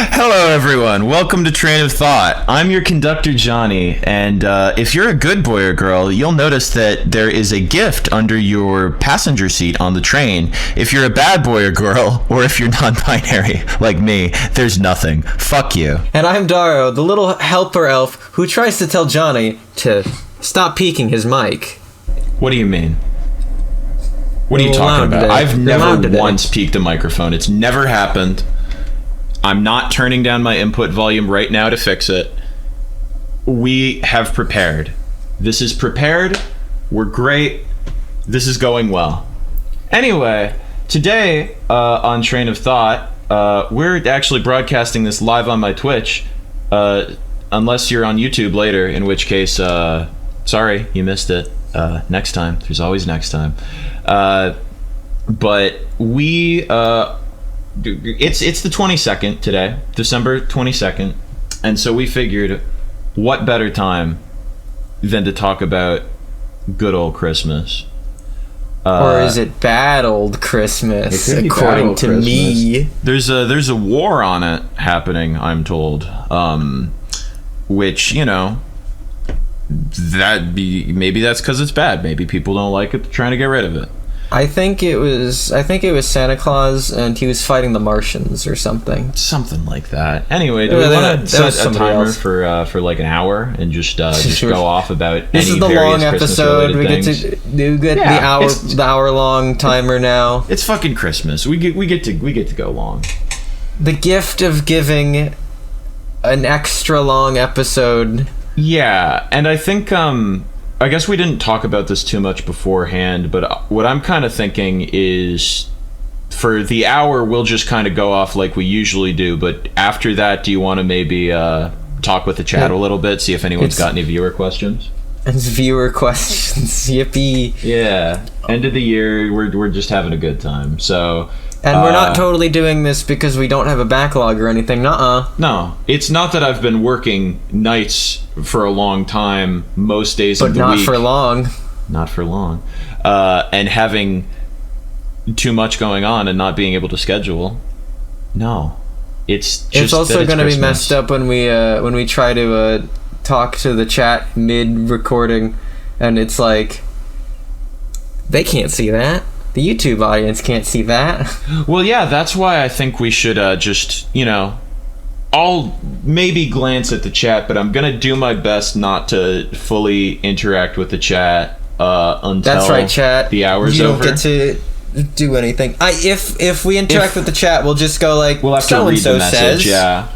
Hello, everyone. Welcome to Train of Thought. I'm your conductor, Jonii, and if you're a good boy or girl, you'll notice that there is a gift under your passenger seat on the train. If you're a bad boy or girl, or if you're non-binary, like me, there's nothing. Fuck you. And I'm Daro, the little helper elf who tries to tell Jonii to stop peeking his mic. What do you mean? What are you talking about? Today. I've never once peeked a microphone. It's never happened. I'm not turning down my input volume right now to fix it. We have prepared. This is prepared. We're great. This is going well. Anyway, today on Train of Thought, we're actually broadcasting this live on my Twitch. Unless you're on YouTube later, in which case, sorry, you missed it. Next time. There's always next time. But we... It's the 22nd today, December 22nd, and so we figured what better time than to talk about good old Christmas. Or is it bad old Christmas, according to me? There's a war on it happening, I'm told, which, you know, maybe that's because it's bad. Maybe people don't like it, they're trying to get rid of it. I think it was Santa Claus, and he was fighting the Martians or something. Something like that. Anyway, do we want to set a timer for like an hour and just go off about this any is the long episode. We get things? to get the hour long timer now. It's fucking Christmas. We get to go long. The gift of giving an extra long episode. Yeah, and I think I guess we didn't talk about this too much beforehand, but what I'm kind of thinking is for the hour, we'll just kind of go off like we usually do. But after that, do you want to maybe talk with the chat a little bit, see if anyone's got any viewer questions? It's viewer questions. Yippee. Yeah. End of the year, we're just having a good time. So... And we're not totally doing this because we don't have a backlog or anything. Nuh-uh. No. It's not that I've been working nights for a long time, most days of the week. But not for long. Not for long. And having too much going on and not being able to schedule. No. It's also going to be messed up when we try to talk to the chat mid-recording, and it's like, they can't see that. The YouTube audience can't see that. Well, yeah, that's why I think we should just, you know, I'll maybe glance at the chat, but I'm going to do my best not to fully interact with the chat until that's right, chat. The hour's over. You don't get to do anything. If we interact with the chat, we'll just go like, we'll have to read the message, says. yeah.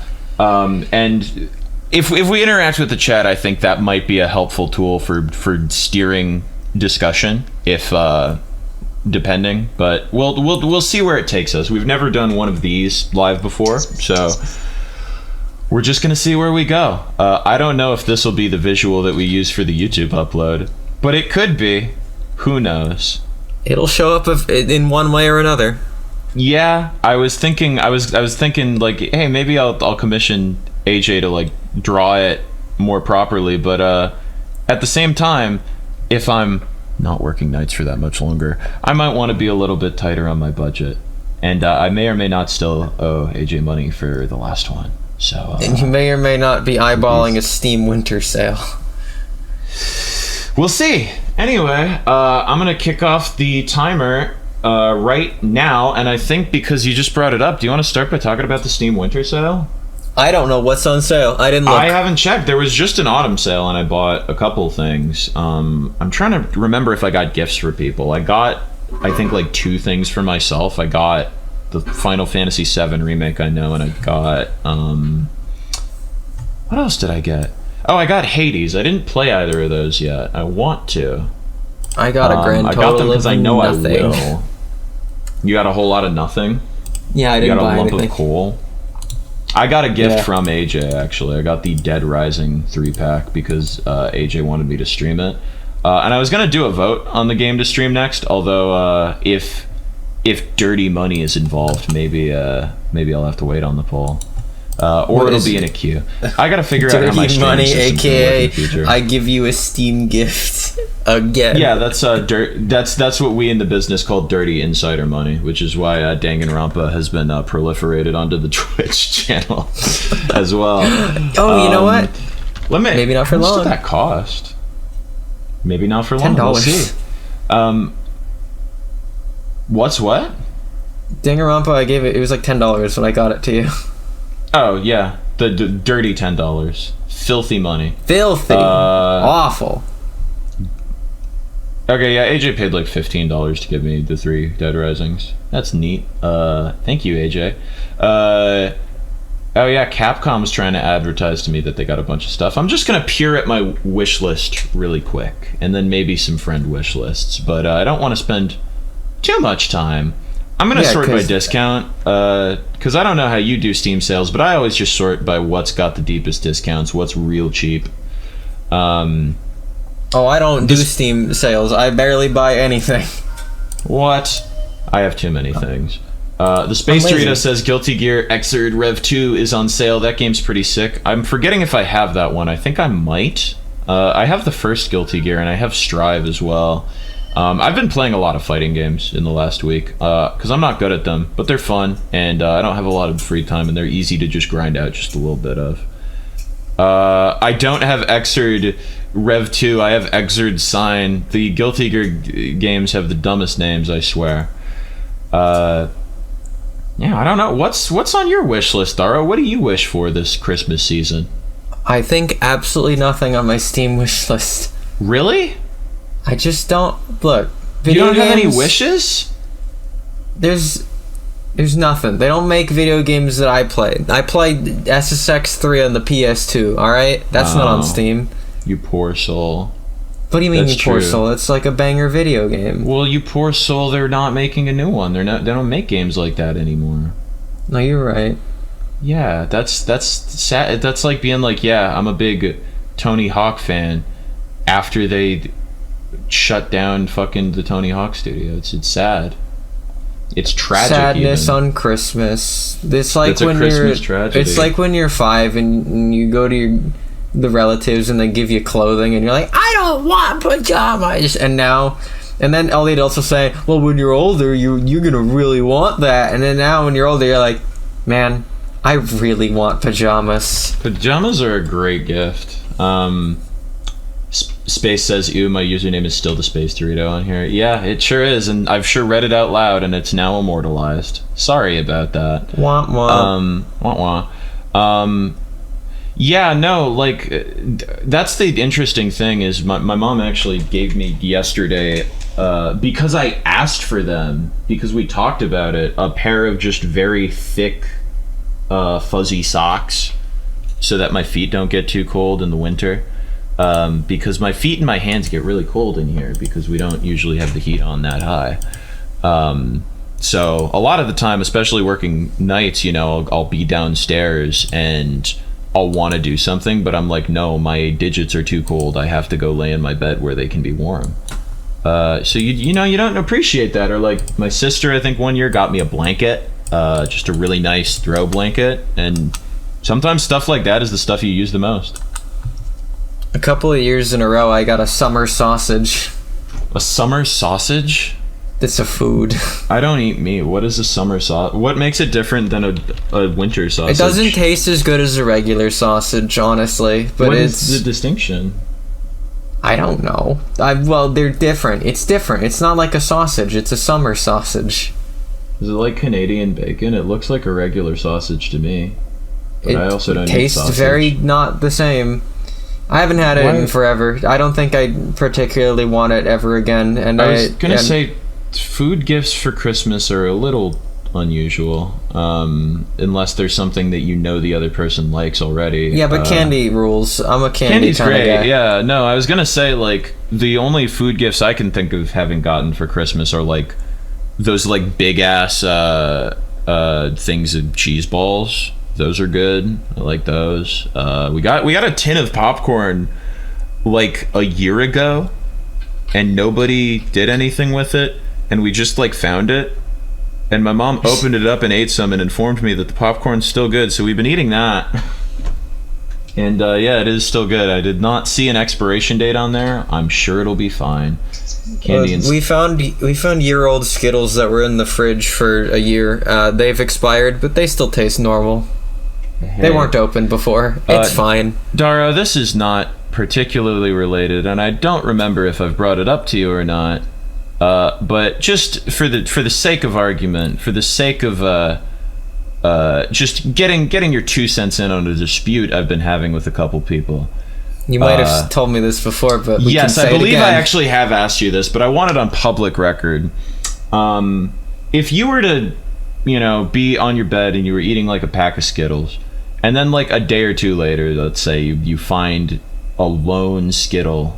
And if we interact with the chat, I think that might be a helpful tool for steering discussion, if... depending, but we'll see where it takes us. We've never done one of these live before, so we're just gonna see where we go. I don't know if this will be the visual that we use for the YouTube upload, but it could be. Who knows? It'll show up in one way or another. Yeah, I was thinking like, hey, maybe I'll commission AJ to like draw it more properly, but at the same time, if I'm not working nights for that much longer, I might want to be a little bit tighter on my budget, and I may or may not still owe AJ money for the last one, so and you may or may not be eyeballing a Steam winter sale. We'll see. Anyway, I'm gonna kick off the timer right now, and I think because you just brought it up, do you want to start by talking about the Steam winter sale? I don't know what's on sale. I didn't look. I haven't checked. There was just an autumn sale, and I bought a couple things. I'm trying to remember if I got gifts for people. I got, I think, like 2 things for myself. I got the Final Fantasy VII remake, I know, and I got... what else did I get? Oh, I got Hades. I didn't play either of those yet. I want to. I got a grand total I got them because I know nothing. I will. You got a whole lot of nothing? Yeah, I didn't buy anything. You got a lump of coal? I got a gift from AJ, actually. I got the Dead Rising 3-pack because AJ wanted me to stream it. And I was going to do a vote on the game to stream next, although if dirty money is involved, maybe I'll have to wait on the poll. Or it'll be in a queue. I gotta figure out how my Dirty money, streaming system's gonna work in the future. aka I give you a Steam gift again. Yeah, that's what we in the business call dirty insider money, which is why Danganronpa has been proliferated onto the Twitch channel as well. Oh, you know what? Maybe not for how much long. did that cost? Maybe not for long. $10. We'll see. What's what? Danganronpa, I gave it. It was like $10 when I got it to you. Oh yeah, the dirty $10, filthy money, Filthy, awful. Okay, yeah, AJ paid like $15 to give me the 3 Dead Risings. That's neat. Thank you, AJ. Oh yeah, Capcom's trying to advertise to me that they got a bunch of stuff. I'm just gonna peer at my wish list really quick, and then maybe some friend wish lists. But I don't want to spend too much time. I'm gonna sort by discount, because I don't know how you do Steam sales, but I always just sort by what's got the deepest discounts, what's real cheap. Oh, I don't do Steam sales. I barely buy anything. What? I have too many things. The Space Dorito says Guilty Gear Xrd Rev 2 is on sale. That game's pretty sick. I'm forgetting if I have that one. I think I might. I have the first Guilty Gear, and I have Strive as well. I've been playing a lot of fighting games in the last week, because I'm not good at them, but they're fun, and I don't have a lot of free time, and they're easy to just grind out just a little bit of. I don't have Xrd Rev 2, I have Xrd Sign. The Guilty Gear games have the dumbest names, I swear. Yeah, I don't know. What's on your wish list, Daro? What do you wish for this Christmas season? I think absolutely nothing on my Steam wish list. Really? I just don't look. You don't have any wishes? There's nothing. They don't make video games that I play. I played SSX 3 on the PS2. All right, that's not on Steam. You poor soul. What do you mean, That's you poor true. soul? It's like a banger video game. Well, you poor soul. They're not making a new one. They don't make games like that anymore. No, you're right. Yeah, that's sad. That's like being like, yeah, I'm a big Tony Hawk fan after they shut down fucking the Tony Hawk studio. It's sad. It's tragic. Sadness even. on Christmas. It's like It's a when Christmas tragedy. It's like when you're 5 and you go to the relatives and they give you clothing and you're like, I don't want pajamas. And then all they'd also say, well, when you're older, you're gonna really want that. And then now when you're older, you're like, man, I really want pajamas. Pajamas are a great gift. Space says, ew, my username is still the Space Dorito on here. Yeah, it sure is, and I've sure read it out loud, and it's now immortalized. Sorry about that. Wah wah. Wah wah. Yeah, no, like, that's the interesting thing is my mom actually gave me yesterday, because I asked for them, because we talked about it, a pair of just very thick, fuzzy socks so that my feet don't get too cold in the winter. Because my feet and my hands get really cold in here because we don't usually have the heat on that high. So a lot of the time, especially working nights, I'll be downstairs and I'll want to do something, but I'm like, no, my digits are too cold. I have to go lay in my bed where they can be warm. So you don't appreciate that. Or like my sister, I think one year got me a blanket, just a really nice throw blanket, and sometimes stuff like that is the stuff you use the most. A couple of years in a row, I got a summer sausage. A summer sausage? It's a food. I don't eat meat. What is a summer sausage? What makes it different than a winter sausage? It doesn't taste as good as a regular sausage, honestly. But what it's is the distinction? I don't know. Well, they're different. It's different. It's not like a sausage. It's a summer sausage. Is it like Canadian bacon? It looks like a regular sausage to me. But I also don't eat sausage. Tastes very not the same. I haven't had it in forever. I don't think I particularly want it ever again. And I was gonna say, food gifts for Christmas are a little unusual, unless there's something that the other person likes already. Yeah, but candy rules. I'm a candy kind of guy. Yeah, no, I was gonna say, like, the only food gifts I can think of having gotten for Christmas are like those like big ass things of cheese balls. Those are good. I like those. We got a tin of popcorn like a year ago, and nobody did anything with it, and we just like found it, And my mom opened it up and ate some and informed me that the popcorn's still good. So we've been eating that. And yeah, it is still good. I did not see an expiration date on there. I'm sure it'll be fine. Candy and we found year-old Skittles that were in the fridge for a year. They've expired, but they still taste normal. Hey. They weren't open before. It's fine. Daro, this is not particularly related, and I don't remember if I've brought it up to you or not. But just for the sake of argument, for the sake of just getting your 2 cents in on a dispute I've been having with a couple people. You might have told me this before, but we yes, can say I believe it again. I actually have asked you this, but I want it on public record. If you were to, be on your bed and you were eating like a pack of Skittles, and then like a day or two later, let's say you find a lone Skittle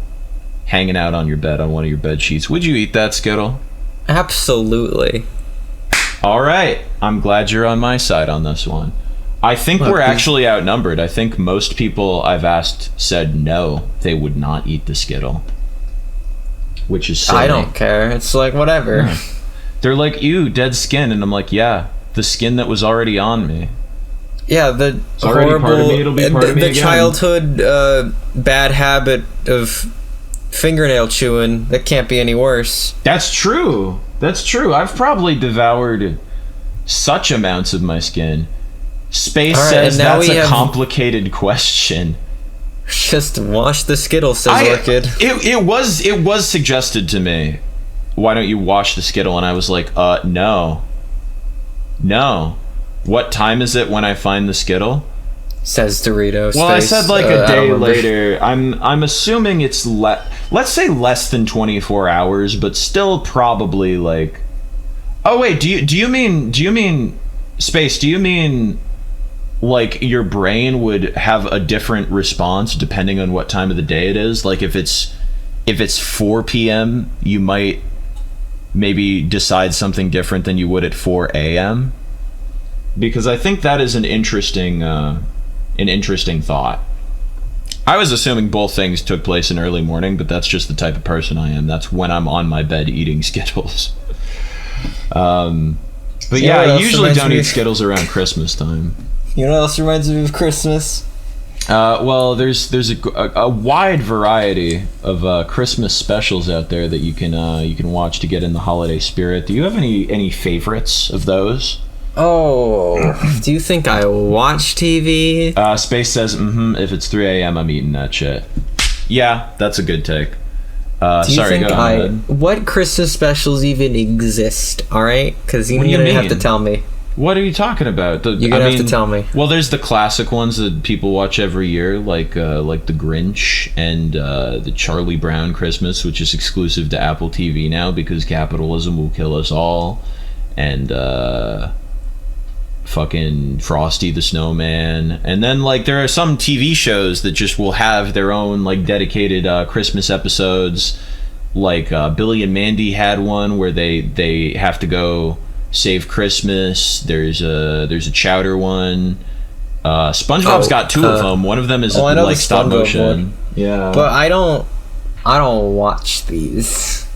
hanging out on your bed on one of your bed sheets, would you eat that Skittle? Absolutely. All right, I'm glad you're on my side on this one. I think we're actually outnumbered. I think most people I've asked said no, they would not eat the Skittle. Which is silly. I don't care. It's like, whatever. Yeah. They're like, ew, dead skin. And I'm like, yeah, the skin that was already on me. Yeah, the it's horrible, part of me, it'll be part of me the again. Childhood bad habit of fingernail chewing, that can't be any worse. That's true. I've probably devoured such amounts of my skin. Space says that's a complicated question. Just wash the Skittle, says Orchid. It was suggested to me, why don't you wash the Skittle? And I was like, no. What time is it when I find the Skittle? Says Doritos. Well, I said like a day later. I'm assuming it's let's say less than 24 hours, but still probably like. Oh wait, do you mean Space? Do you mean like your brain would have a different response depending on what time of the day it is? Like if it's 4 p.m., you might maybe decide something different than you would at 4 a.m. Because I think that is an interesting thought. I was assuming both things took place in early morning, but that's just the type of person I am. That's when I'm on my bed eating Skittles. But yeah, I usually don't eat Skittles around Christmas time. You know what else reminds me of Christmas? Well, there's a wide variety of Christmas specials out there that you can watch to get in the holiday spirit. Do you have any favorites of those? Oh, do you think I watch TV? Space says, if it's 3 a.m., I'm eating that shit. Yeah, that's a good take. Sorry, go ahead. What Christmas specials even exist, alright? Because you're going to have to tell me. What are you talking about? You're going to have to tell me. Well, there's the classic ones that people watch every year, like the Grinch and the Charlie Brown Christmas, which is exclusive to Apple TV now because capitalism will kill us all. And, fucking Frosty the Snowman. And then like there are some TV shows that just will have their own like dedicated Christmas episodes, like Billy and Mandy had one where they have to go save Christmas. There's a Chowder one. SpongeBob's got two of them. One of them is like stop motion. Yeah, but I don't watch these.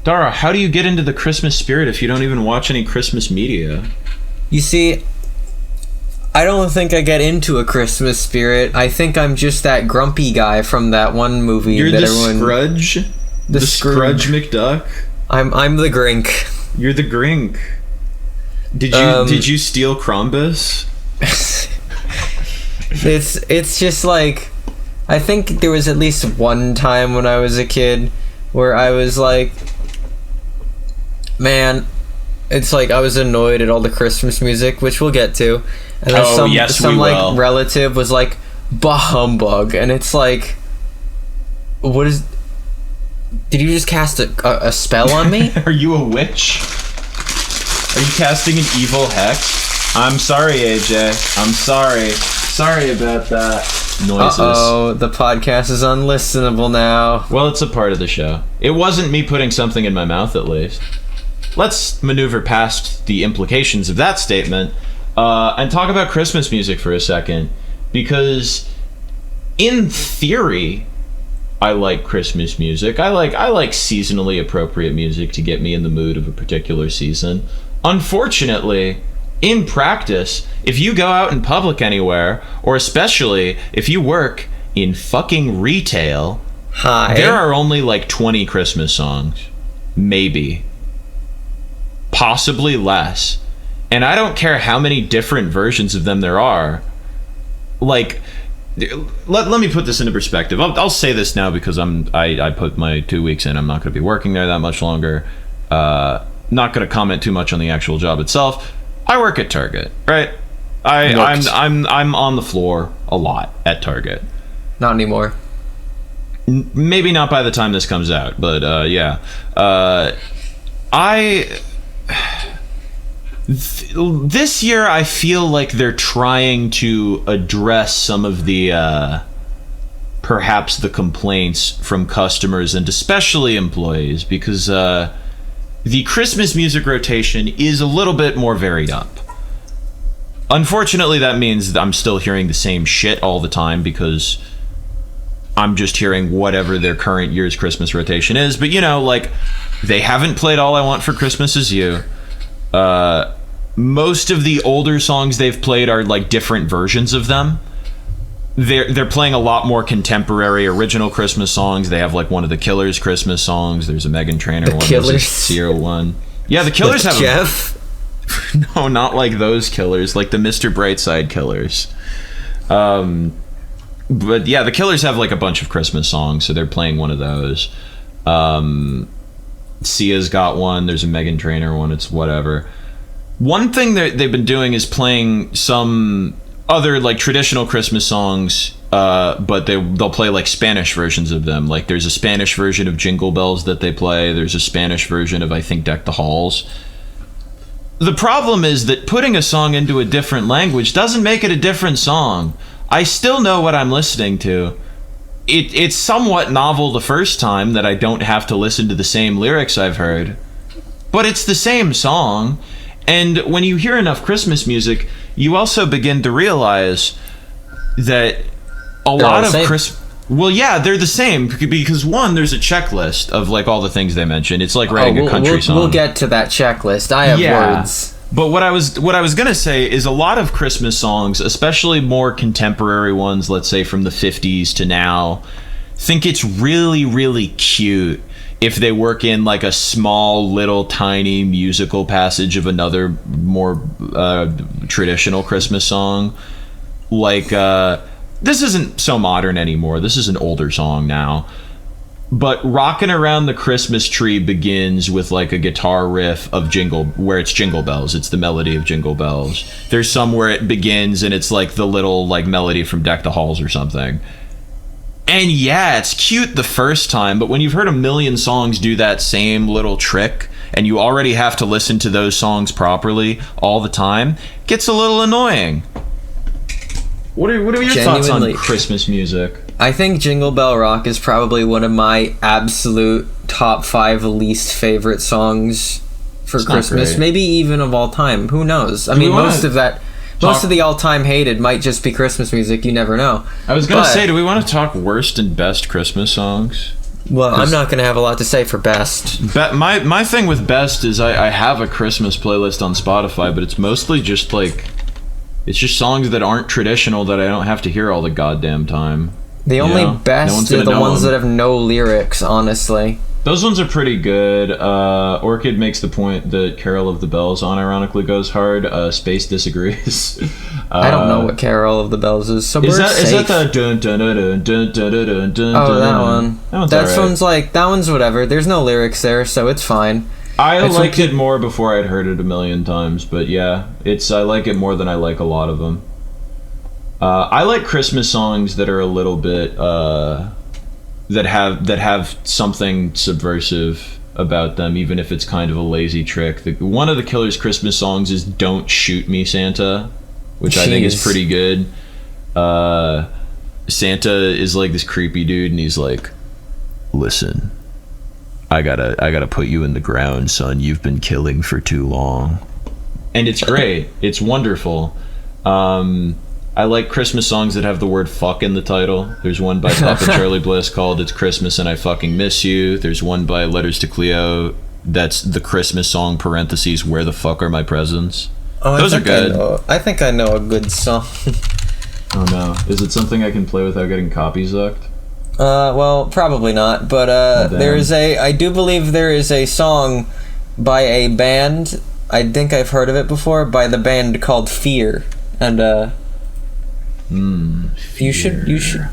Dara, how do you get into the Christmas spirit if you don't even watch any Christmas media? You see, I don't think I get into a Christmas spirit. I think I'm just that grumpy guy from that one movie. You're that the everyone, Scrooge? The Scrooge McDuck? I'm the Grink. You're the Grink. Did you steal Crombus? It's just like, I think there was at least one time when I was a kid where I was like, man, it's like I was annoyed at all the Christmas music, which we'll get to. And then some like relative was like, bah humbug. And it's like, what is... Did you just cast a spell on me? Are you a witch? Are you casting an evil hex? I'm sorry, AJ. I'm sorry. Sorry about that. Noises. Uh-oh, the podcast is unlistenable now. Well, it's a part of the show. It wasn't me putting something in my mouth, at least. Let's maneuver past the implications of that statement and talk about Christmas music for a second. Because, in theory, I like Christmas music. I like seasonally appropriate music to get me in the mood of a particular season. Unfortunately, in practice, if you go out in public anywhere, or especially if you work in fucking retail, there are only like 20 Christmas songs. Maybe. Possibly less. And I don't care how many different versions of them there are. Like, let me put this into perspective. I'll say this now because I put my 2 weeks in. I'm not going to be working there that much longer. Not going to comment too much on the actual job itself. I work at Target, right? I'm on the floor a lot at Target. Not anymore. Maybe not by the time this comes out, but yeah. This year I feel like they're trying to address some of the perhaps the complaints from customers and especially employees, because the Christmas music rotation is a little bit more varied up. Unfortunately, that means I'm still hearing the same shit all the time because I'm just hearing whatever their current year's Christmas rotation is. But, you know, like, they haven't played All I Want for Christmas Is You. Most of the older songs they've played are, like, different versions of them. They're playing a lot more contemporary original Christmas songs. They have like one of the Killers Christmas songs. There's a Meghan Trainor one. There's a Sierra one. Yeah, the Killers have Jeff. No, not like those Killers, like the Mr. Brightside Killers. But yeah, the Killers have like a bunch of Christmas songs, so they're playing one of those. Sia's got one. There's a Meghan Trainor one. It's whatever. One thing that they've been doing is playing some other like traditional Christmas songs, but they'll play like Spanish versions of them. Like there's a Spanish version of Jingle Bells that they play. There's a Spanish version of, I think, Deck the Halls. The problem is that putting a song into a different language doesn't make it a different song. I still know what I'm listening to. It's somewhat novel the first time that I don't have to listen to the same lyrics I've heard, but it's the same song. And when you hear enough Christmas music, you also begin to realize that a lot of Christmas... Well, yeah, they're the same, because one, there's a checklist of like all the things they mentioned. It's like writing a country song. We'll get to that checklist. I have words. But what I was gonna say is a lot of Christmas songs, especially more contemporary ones, let's say from the 50s to now, think it's really, really cute if they work in like a small, little, tiny musical passage of another more traditional Christmas song. Like, this isn't so modern anymore. This is an older song now. But Rockin' Around the Christmas Tree begins with like a guitar riff of where it's Jingle Bells. It's the melody of Jingle Bells. There's some where it begins and it's like the little like melody from Deck the Halls or something. And yeah, it's cute the first time, but when you've heard a million songs do that same little trick and you already have to listen to those songs properly all the time, it gets a little annoying. What are your thoughts on Christmas music? I think Jingle Bell Rock is probably one of my absolute top 5 least favorite songs for Christmas. Maybe even of all time. Who knows? I mean, most of the all-time hated might just be Christmas music. You never know. I was going to say, do we want to talk worst and best Christmas songs? Well, I'm not going to have a lot to say for best. My thing with best is I have a Christmas playlist on Spotify, but it's mostly just like... It's just songs that aren't traditional that I don't have to hear all the goddamn time. The only best are the ones that have no lyrics, honestly. Those ones are pretty good. Orchid makes the point that Carol of the Bells unironically goes hard. Space disagrees. I don't know what Carol of the Bells is. So is that the dun dun dun dun dun dun? Oh, that one. That one's whatever. There's no lyrics there, so it's fine. I liked it more before I'd heard it a million times, but yeah, I like it more than I like a lot of them. I like Christmas songs that are a little bit that have something subversive about them, even if it's kind of a lazy trick. One of the Killers' Christmas songs is "Don't Shoot Me, Santa," which I think is pretty good. Santa is like this creepy dude, and he's like, "Listen, I gotta put you in the ground, son. You've been killing for too long." And it's great. It's wonderful. I like Christmas songs that have the word fuck in the title. There's one by Papa Charlie Bliss called "It's Christmas and I Fucking Miss You." There's one by Letters to Cleo that's the Christmas song parentheses where the fuck are my presents. Oh, those are good. I think I know a good song. Oh no, is it something I can play without getting copy zucked? Well, probably not, but I do believe there is a song by a band, I think I've heard of it before, by the band called Fear, and Fear.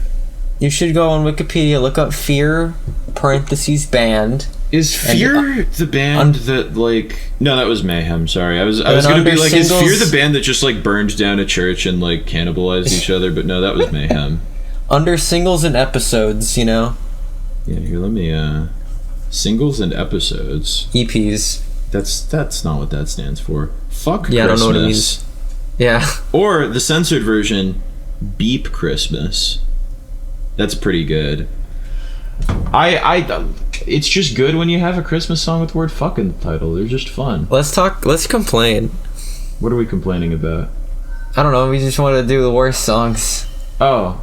you should go on Wikipedia, look up Fear parentheses band. Is Fear the band that, like... No, that was Mayhem, sorry. I was gonna be like, is Fear the band that just, like, burned down a church and, like, cannibalized each other? But no, that was Mayhem. Under singles and episodes, you know? Yeah, here, let me, singles and episodes. EPs. That's not what that stands for. Fuck Christmas. Yeah, I don't know what it means. Yeah. Or, the censored version, Beep Christmas. That's pretty good. It's just good when you have a Christmas song with the word fuck in the title. They're just fun. Let's complain. What are we complaining about? I don't know, we just want to do the worst songs. Oh,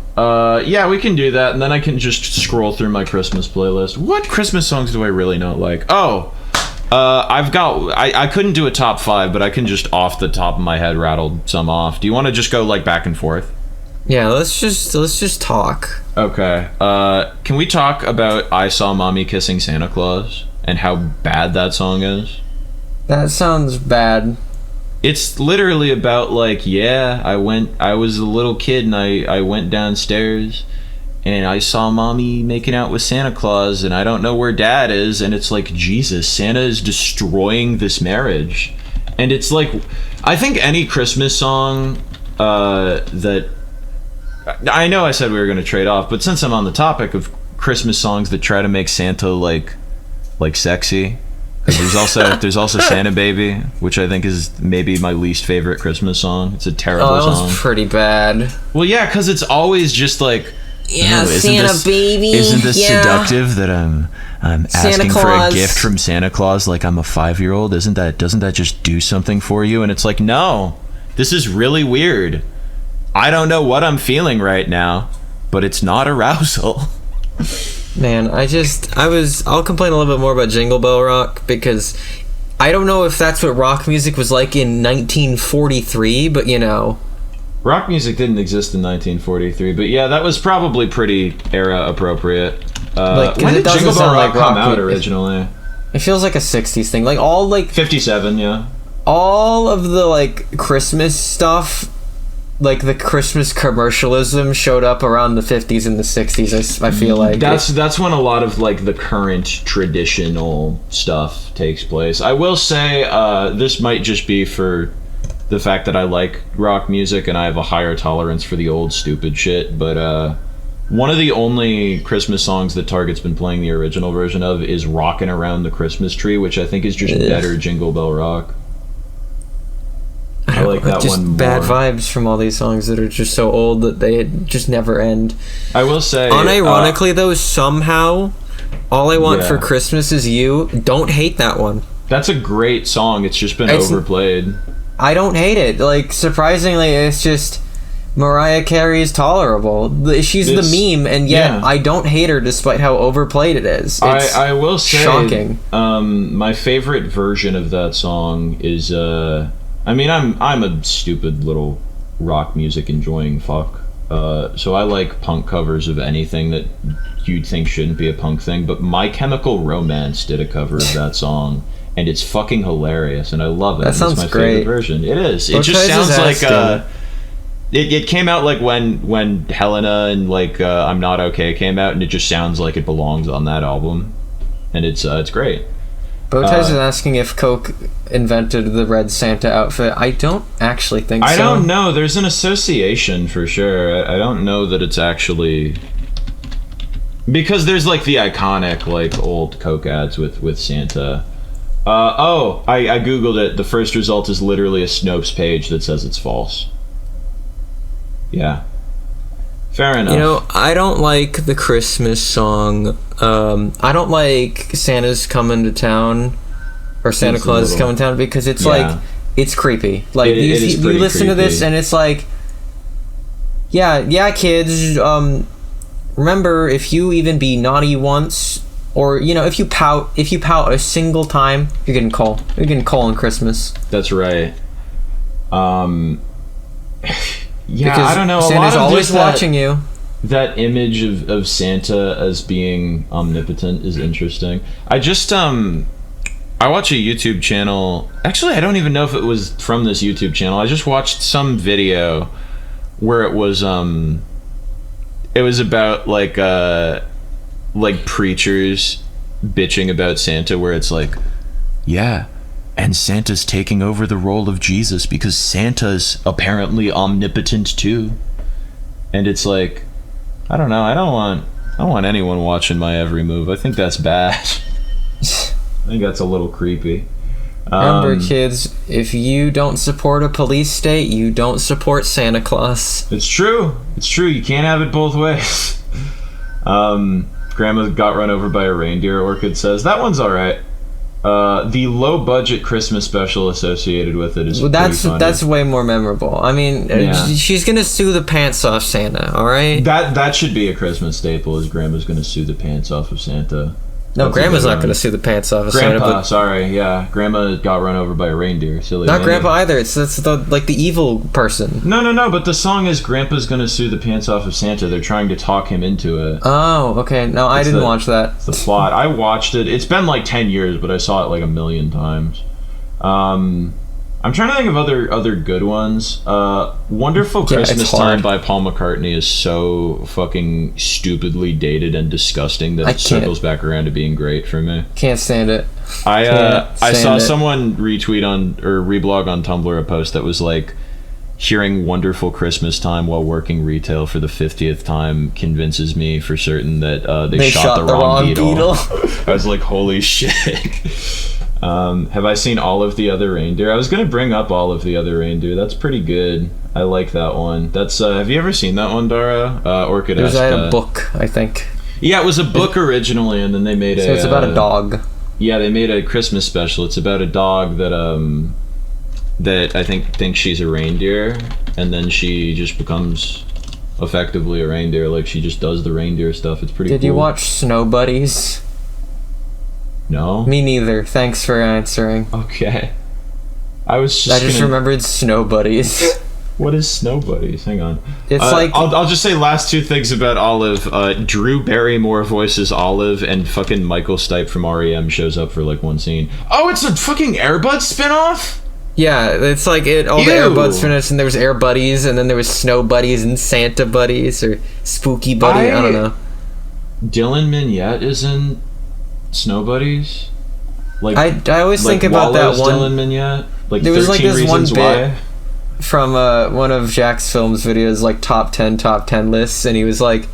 yeah, we can do that, and then I can just scroll through my Christmas playlist. What Christmas songs do I really not like? Oh, I couldn't do a top 5, but I can just off the top of my head rattle some off. Do you want to just go, like, back and forth? Yeah, let's just talk. Okay. Can we talk about I Saw Mommy Kissing Santa Claus and how bad that song is? That sounds bad. It's literally about, like, yeah, I was a little kid and I went downstairs and I saw Mommy making out with Santa Claus and I don't know where Dad is, and it's like, Jesus, Santa is destroying this marriage. And it's like, I think any Christmas song that... I know I said we were going to trade off, but since I'm on the topic of Christmas songs that try to make Santa like sexy, because there's also Santa Baby, which I think is maybe my least favorite Christmas song. It's a terrible song. Oh, that was pretty bad. Well, yeah, because it's always just like, yeah, Santa Baby. Isn't this seductive that I'm asking for a gift from Santa Claus like I'm a 5-year-old? Doesn't that just do something for you? And it's like, no, this is really weird. I don't know what I'm feeling right now, but it's not arousal. Man, I'll complain a little bit more about Jingle Bell Rock, because I don't know if that's what rock music was like in 1943, but you know. Rock music didn't exist in 1943, but yeah, that was probably pretty era appropriate. When did Jingle Bell Rock come out originally? It feels like a 60s thing. Like, all, like... 57, yeah. All of the, like, Christmas stuff... Like, the Christmas commercialism showed up around the 50s and the 60s, I feel like. That's when a lot of, like, the current traditional stuff takes place. I will say, this might just be for the fact that I like rock music and I have a higher tolerance for the old stupid shit, but one of the only Christmas songs that Target's been playing the original version of is Rockin' Around the Christmas Tree, which I think is just better Jingle Bell Rock. I like that one more. Bad vibes from all these songs that are just so old that they just never end. I will say... Unironically, though, somehow, All I Want for Christmas Is You, don't hate that one. That's a great song. It's just been overplayed. I don't hate it. Like, surprisingly, it's just... Mariah Carey is tolerable. She's the meme, and yet I don't hate her despite how overplayed it is. It's I will say... shocking. My favorite version of that song is... I mean, I'm a stupid little rock music enjoying fuck. So I like punk covers of anything that you'd think shouldn't be a punk thing. But My Chemical Romance did a cover of that song, and it's fucking hilarious, and I love it. That sounds it's my great. favorite version. It is. It just sounds like it came out like when Helena and like I'm Not Okay came out, and it just sounds like it belongs on that album, and it's great. Bowties is asking if Coke invented the red Santa outfit. I don't actually think so. I don't know. There's an association for sure. I don't know that it's actually... Because there's like the iconic like old Coke ads with Santa. I googled it. The first result is literally a Snopes page that says it's false. Yeah. Fair enough. You know, I don't like the Christmas song. I don't like Santa's Coming to Town, or Santa Claus is Coming to Town, because it's like, it's creepy. Like, you listen to this and it's like, yeah, kids, remember, if you even be naughty once, Or, you know, if you pout a single time, you're getting coal. You're getting coal on Christmas. That's right. Yeah, Because I don't know. Santa's a lot of always just watching you. That image of Santa as being omnipotent is interesting. I just I watch a YouTube channel. Actually, I don't even know if it was from this YouTube channel. I just watched some video where it was about like preachers bitching about Santa, where it's like, yeah, and Santa's taking over the role of Jesus because Santa's apparently omnipotent too. And it's like, I don't know. I don't want anyone watching my every move. I think that's bad. I think that's a little creepy. Remember, kids, if you don't support a police state, you don't support Santa Claus. It's true. It's true. You can't have it both ways. Grandma got run over by a reindeer, Orchid says. That one's all right. The low-budget Christmas special associated with it is pretty funny. That's way more memorable. I mean, she's gonna sue the pants off Santa. All right. That should be a Christmas staple. Is Grandma's gonna sue the pants off of Santa? No, Grandma's not gonna sue the pants off of Santa. Grandpa, sorry, yeah, Grandma got run over by a reindeer. Silly. Not Grandpa either. That's the evil person. No. But the song is Grandpa's gonna sue the pants off of Santa. They're trying to talk him into it. Oh, okay. No, I didn't watch that. It's the plot. I watched it. It's been like 10 years, but I saw it like a million times. I'm trying to think of other good ones. Wonderful Christmas Time by Paul McCartney is so fucking stupidly dated and disgusting that it circles back around to being great for me. Can't stand it. I saw someone retweet or reblog on Tumblr a post that was like, hearing Wonderful Christmas Time while working retail for the 50th time convinces me for certain that they shot the wrong Beetle. I was like, holy shit. Have I seen All of the Other Reindeer? I was going to bring up All of the Other Reindeer. That's pretty good. I like that one. That's have you ever seen that one, Dara? Orchid. It was a book, I think. Yeah, it was a book originally, and then they made So it's about a dog. Yeah, they made a Christmas special. It's about a dog that I think thinks she's a reindeer, and then she just becomes effectively a reindeer. Like, she just does the reindeer stuff. It's pretty cool. Did you watch Snow Buddies? No. Me neither. Thanks for answering. Okay. I just remembered Snow Buddies. What is Snow Buddies? Hang on. It's like... I'll just say last two things about Olive. Drew Barrymore voices Olive, and fucking Michael Stipe from REM shows up for like one scene. Oh, it's a fucking Air Bud spinoff? Yeah, it's like all the Air Buds finished, and there was Air Buddies, and then there was Snow Buddies and Santa Buddies or Spooky Buddy. I don't know. Dylan Mignette is in Snow Buddies. Like I always think about that one. Dylan Mignette. Like there was like this one bit why. From one of Jack's Films videos, like top 10 lists, and he was like,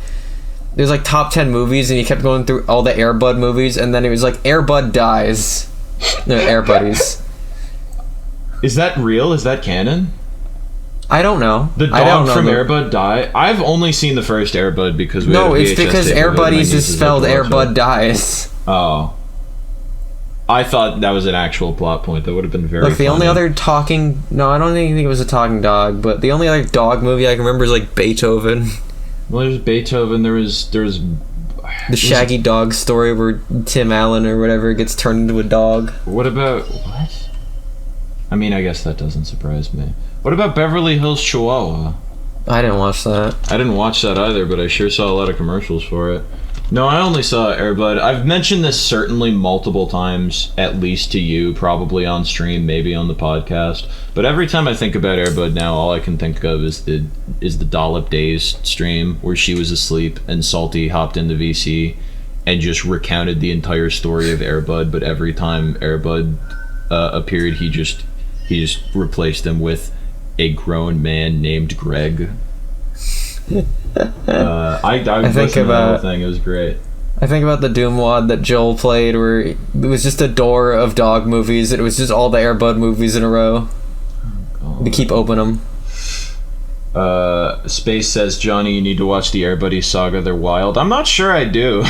there's like top 10 movies, and he kept going through all the Air Bud movies, and then it was like Air Bud dies. No, Air Buddies. Is that real? Is that canon? I don't know. The dog from Air Bud die? I've only seen the first Air Bud because we had a VHS it's because tape Air of it, Buddies is spelled Air Bud dies. Oh. I thought that was an actual plot point. That would have been very Like, the only other talking... No, I don't think it was a talking dog, but the only other dog movie I can remember is, like, Beethoven. Well, there's Beethoven. There was the Shaggy Dog story where Tim Allen or whatever gets turned into a dog. What about... What? I mean, I guess that doesn't surprise me. What about Beverly Hills Chihuahua? I didn't watch that. I didn't watch that either, but I sure saw a lot of commercials for it. No, I only saw Air Bud. I've mentioned this certainly multiple times, at least to you, probably on stream, maybe on the podcast. But every time I think about Air Bud now, all I can think of is the Dollop Days stream where she was asleep and Salty hopped in the VC and just recounted the entire story of Air Bud. But every time Air Bud appeared, he just replaced him with a grown man named Greg. I think about the whole thing. It was great. I think about the Doom Wad that Joel played, where it was just a door of dog movies. It was just all the Air Bud movies in a row. To keep opening them. Space says, Johnny, you need to watch the Air Buddies saga. They're wild. I'm not sure I do.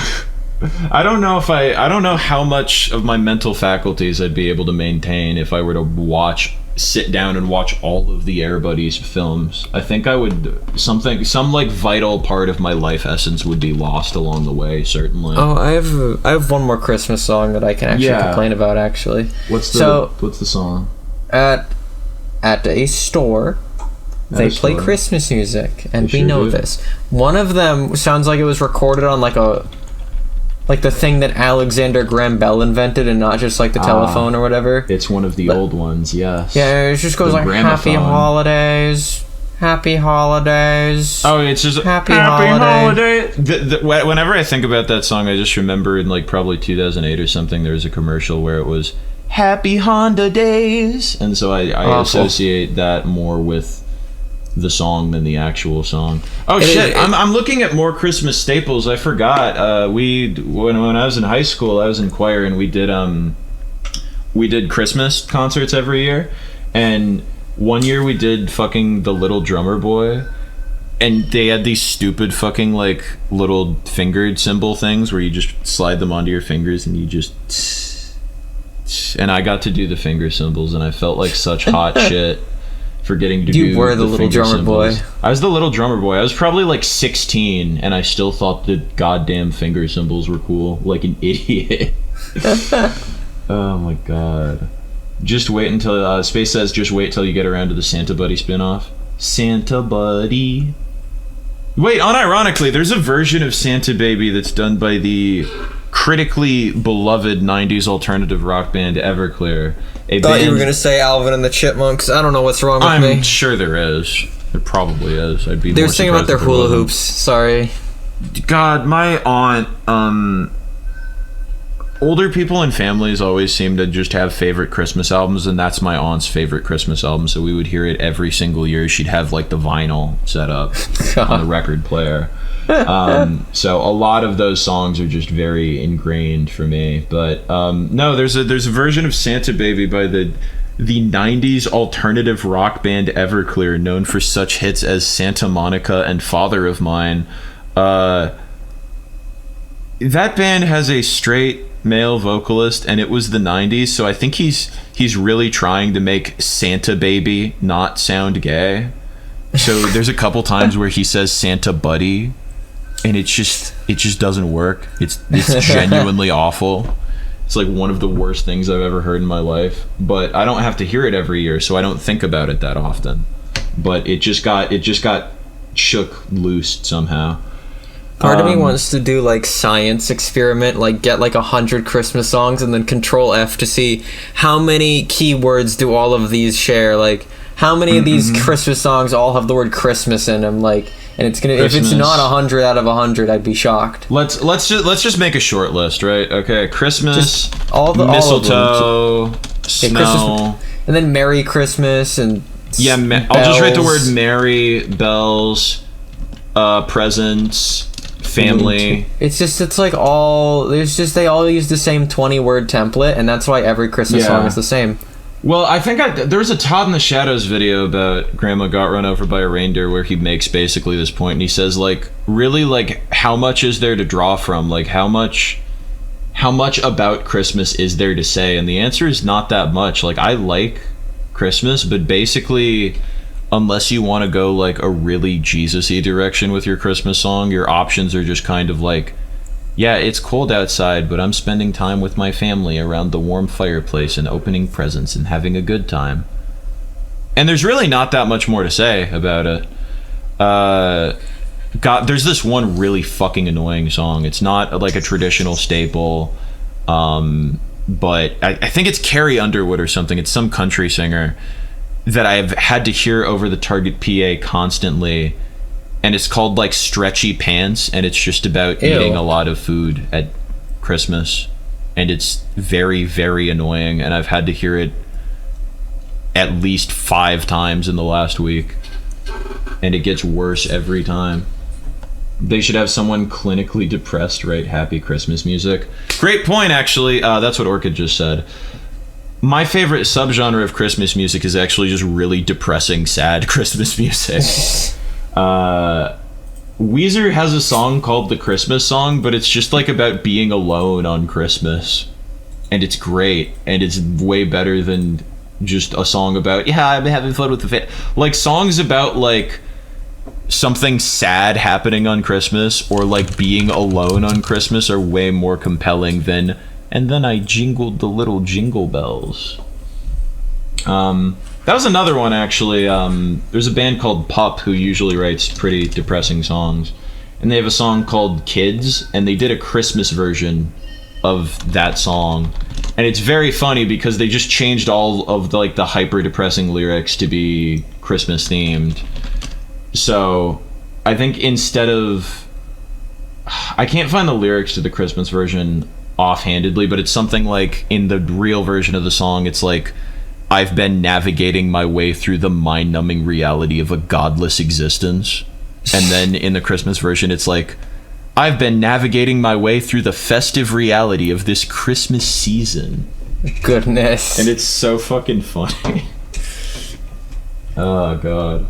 I don't know how much of my mental faculties I'd be able to maintain if I were to watch sit down and watch all of the Air Buddies films. I think I would some like vital part of my life essence would be lost along the way. Certainly. Oh, I have one more Christmas song that I can actually complain about. Actually, what's the song? At a store, they play Christmas music, and we know this. One of them sounds like it was recorded on like the thing that Alexander Graham Bell invented, and not just like the telephone or whatever. It's one of the old ones, yes. Yeah, it just goes like Happy Holidays, Happy Holidays. Oh, it's just Happy Holiday. Whenever I think about that song, I just remember in like probably 2008 or something, there was a commercial where it was Happy Honda Days, and so I associate that more with the song than the actual song. I'm looking at more Christmas staples. I forgot. When I was in high school, I was in choir, and we did Christmas concerts every year. And one year we did fucking The Little Drummer Boy, and they had these stupid fucking like little fingered cymbal things where you just slide them onto your fingers and you just. And I got to do the finger cymbals, and I felt like such hot shit. For getting to do you were the little drummer boy. I was the little drummer boy. I was probably like 16, and I still thought the goddamn finger cymbals were cool, like an idiot. Oh my god! Just wait until Space says. Just wait till you get around to the Santa Buddy spinoff. Santa Buddy. Wait, unironically, there's a version of Santa Baby that's done by the critically beloved 90s alternative rock band Everclear. Thought you were going to say Alvin and the Chipmunks. I don't know what's wrong with me. I'm sure there is. There probably is. I'd be They were more singing about their hula hoops. Sorry. God, my aunt, older people and families always seem to just have favorite Christmas albums, and that's my aunt's favorite Christmas album, so we would hear it every single year. She'd have like the vinyl set up on the record player. So a lot of those songs are just very ingrained for me. But no, there's a version of Santa Baby by the 90s alternative rock band Everclear, known for such hits as Santa Monica and Father of Mine. That band has a straight male vocalist, and it was the 90s, so I think he's really trying to make Santa Baby not sound gay. So there's a couple times where he says Santa Buddy, and it just doesn't work. It's genuinely awful. It's like one of the worst things I've ever heard in my life. But I don't have to hear it every year, so I don't think about it that often. But it just got shook loose somehow. Part of me wants to do like science experiment, like get like 100 Christmas songs and then Control F to see how many keywords do all of these share. Like how many of these Christmas songs all have the word Christmas in them. Like, and it's gonna Christmas. If it's not 100 out of 100, I'd be shocked. Let's just make a short list, right? Okay, Christmas, just all mistletoe, snow, Christmas, and then Merry Christmas and I'll just write the word Merry, bells, presents, family. It's like all they all use the same 20-word template, and that's why every Christmas song is the same. Well, I think there was a Todd in the Shadows video about Grandma got run over by a reindeer where he makes basically this point, and he says, like, really, like, how much is there to draw from? Like, how much about Christmas is there to say? And the answer is not that much. Like, I like Christmas, but basically, unless you want to go, like, a really Jesus-y direction with your Christmas song, your options are just kind of like, yeah, it's cold outside, but I'm spending time with my family around the warm fireplace and opening presents and having a good time. And there's really not that much more to say about it. There's this one really fucking annoying song. It's not like a traditional staple, but I think it's Carrie Underwood or something. It's some country singer that I've had to hear over the Target PA constantly. And it's called, like, Stretchy Pants, and it's just about eating a lot of food at Christmas. And it's very, very annoying, and I've had to hear it at least 5 times in the last week. And it gets worse every time. They should have someone clinically depressed write happy Christmas music. Great point, actually. That's what Orchid just said. My favorite subgenre of Christmas music is actually just really depressing, sad Christmas music. Weezer has a song called The Christmas Song, but it's just like about being alone on Christmas, and it's great, and it's way better than just a song about, yeah, I'm having fun with the like songs about like something sad happening on Christmas or like being alone on Christmas are way more compelling than and then I jingled the little jingle bells. That was another one, actually. There's a band called Pup who usually writes pretty depressing songs, and they have a song called Kids, and they did a Christmas version of that song, and it's very funny because they just changed all of the, like, the hyper depressing lyrics to be Christmas themed. So I think instead of, I can't find the lyrics to the Christmas version offhandedly, but it's something like, in the real version of the song, it's like, I've been navigating my way through the mind-numbing reality of a godless existence. And then in the Christmas version, it's like, I've been navigating my way through the festive reality of this Christmas season. Goodness. And it's so fucking funny. Oh, God.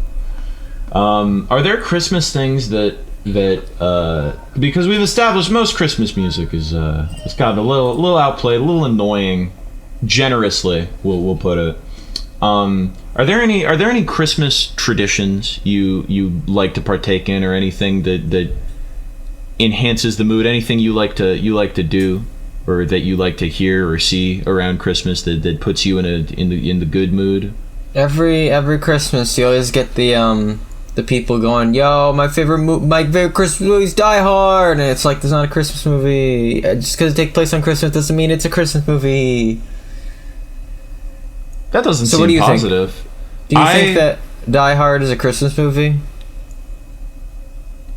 Are there Christmas things that because we've established most Christmas music is it's gotten a little outplayed, a little annoying, generously we'll put it. Are there any Christmas traditions you like to partake in, or anything that enhances the mood, anything you like to do, or that you like to hear or see around Christmas that puts you in the good mood? Every Christmas you always get the people going, yo, my favorite Christmas movie is Die Hard, and it's like, there's not a Christmas movie. Just because it takes place on Christmas doesn't mean it's a Christmas movie. That doesn't seem positive. Do you think that Die Hard is a Christmas movie?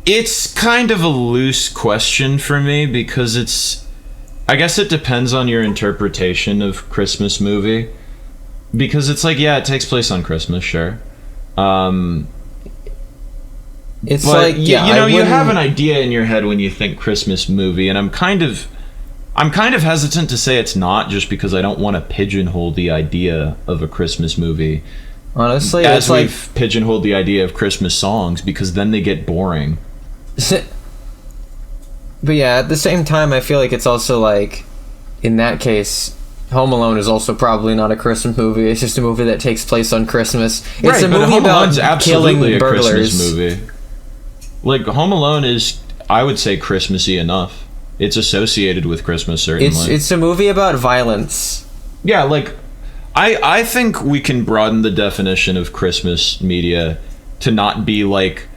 It's kind of a loose question for me, because I guess it depends on your interpretation of Christmas movie. Because it's like, yeah, it takes place on Christmas, sure. It's but like, yeah, you have an idea in your head when you think Christmas movie, and I'm kind of hesitant to say it's not, just because I don't want to pigeonhole the idea of a Christmas movie. Honestly, as we've pigeonholed the idea of Christmas songs, because then they get boring. But yeah, at the same time, I feel like it's also like, in that case, Home Alone is also probably not a Christmas movie. It's just a movie that takes place on Christmas. It's a movie about killing burglars. Christmas movie. Like, Home Alone is, I would say, Christmassy enough. It's associated with Christmas, certainly. It's a movie about violence. Yeah, like, I think we can broaden the definition of Christmas media to not be like,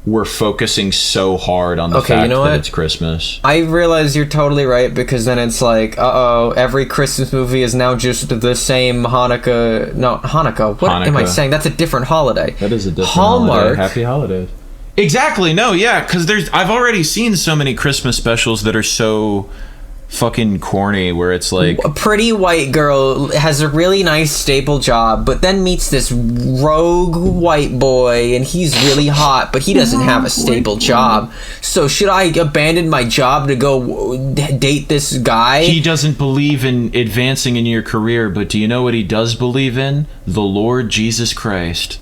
we're focusing so hard on the fact that it's Christmas. I realize you're totally right, because then it's like, every Christmas movie is now just the same Hanukkah. No, Hanukkah. What am I saying? That's a different holiday. That is a different Hallmark. Holiday. Happy holidays. Exactly. No, yeah, because I've already seen so many Christmas specials that are so fucking corny, where it's like, a pretty white girl has a really nice stable job, but then meets this rogue white boy, and he's really hot, but he doesn't have a stable job. So should I abandon my job to go date this guy? He doesn't believe in advancing in your career, but do you know what he does believe in? The Lord Jesus Christ.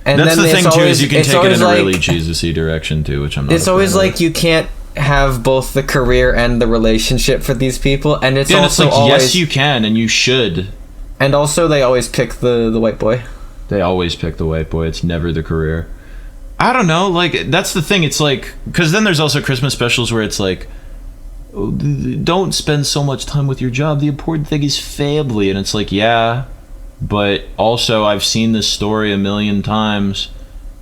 And that's the thing too, is you can take it in a really Jesus-y direction too, which I'm not. It's always like, you can't have both the career and the relationship for these people, and it's also like, always, yes, you can, and you should. And also, they always pick the white boy. They always pick the white boy. It's never the career. I don't know. Like, that's the thing. It's like, because then there's also Christmas specials where it's like, don't spend so much time with your job. The important thing is family, and it's like, yeah. But also, I've seen this story a million times.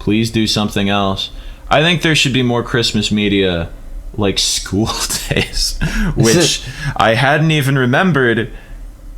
Please do something else. I think there should be more Christmas media, like School Days, which I hadn't even remembered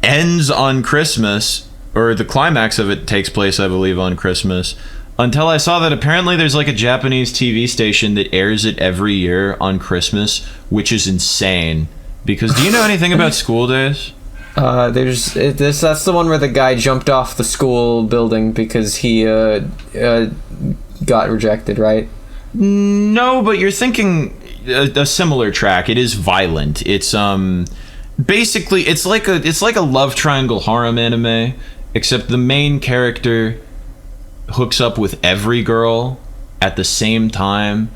ends on Christmas, or the climax of it takes place, I believe, on Christmas, until I saw that apparently there's like a Japanese TV station that airs it every year on Christmas, which is insane. Because do you know anything about School Days? That's the one where the guy jumped off the school building because he got rejected, right? No, but you're thinking a similar track. It is violent. It's basically it's like a love triangle harem anime, except the main character hooks up with every girl at the same time,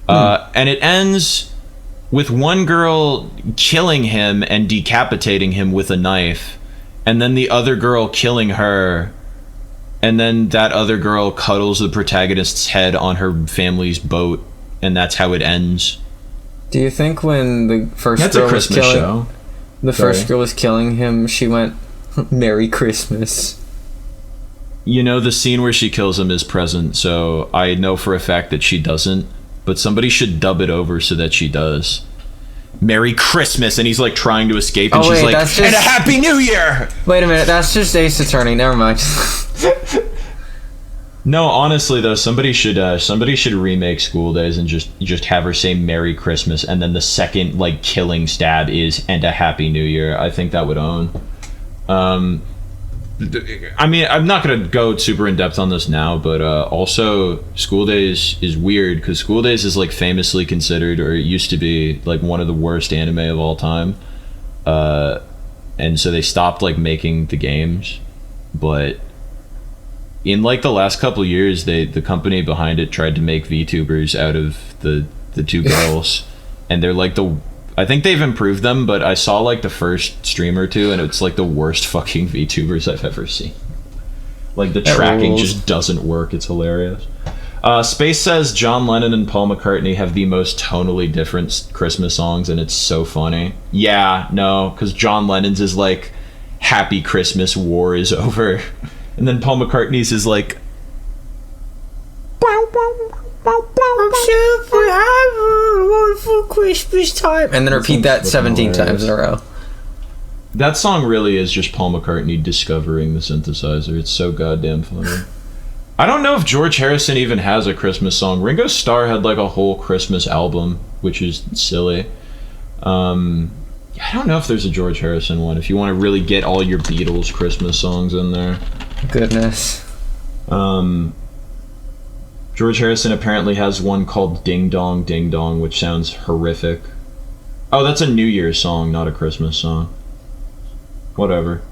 and it ends with one girl killing him and decapitating him with a knife, and then the other girl killing her, and then that other girl cuddles the protagonist's head on her family's boat, and that's how it ends. Do you think when the first That's girl a Christmas was killing show. the Sorry. first girl was killing him, she went, "Merry Christmas"? You know, the scene where she kills him is present, so I know for a fact that she doesn't, but somebody should dub it over so that she does. Merry Christmas, and he's like trying to escape, and Oh, she's wait, like, that's just- and a Happy New Year! Wait a minute, that's just Ace Attorney. Never mind. No, honestly though, somebody should remake School Days and just have her say Merry Christmas, and then the second like killing stab is and a Happy New Year. I think that would own. I mean, I'm not gonna go super in depth on this now, but also School Days is weird because School Days is like famously considered, or it used to be, like one of the worst anime of all time, and so they stopped like making the games, but in like the last couple of years, the company behind it tried to make VTubers out of the two girls, and they're like I think they've improved them, but I saw like the first stream or two, and it's like the worst fucking VTubers I've ever seen. Like the tracking just doesn't work. It's hilarious. Space says John Lennon and Paul McCartney have the most tonally different Christmas songs, and it's so funny. Yeah, no, because John Lennon's is like Happy Christmas, War is Over. And then Paul McCartney's is like, I'm super happy, wonderful Christmas time, and then repeat that 17 times in a row. that song really is just Paul McCartney discovering the synthesizer. It's so goddamn funny. I don't know if George Harrison even has a Christmas song. Ringo Starr had like a whole Christmas album, which is silly. I don't know if there's a George Harrison one, if you want to really get all your Beatles Christmas songs in there. Goodness. George Harrison apparently has one called Ding Dong Ding Dong, which sounds horrific. Oh, that's a New Year's song, not a Christmas song. Whatever.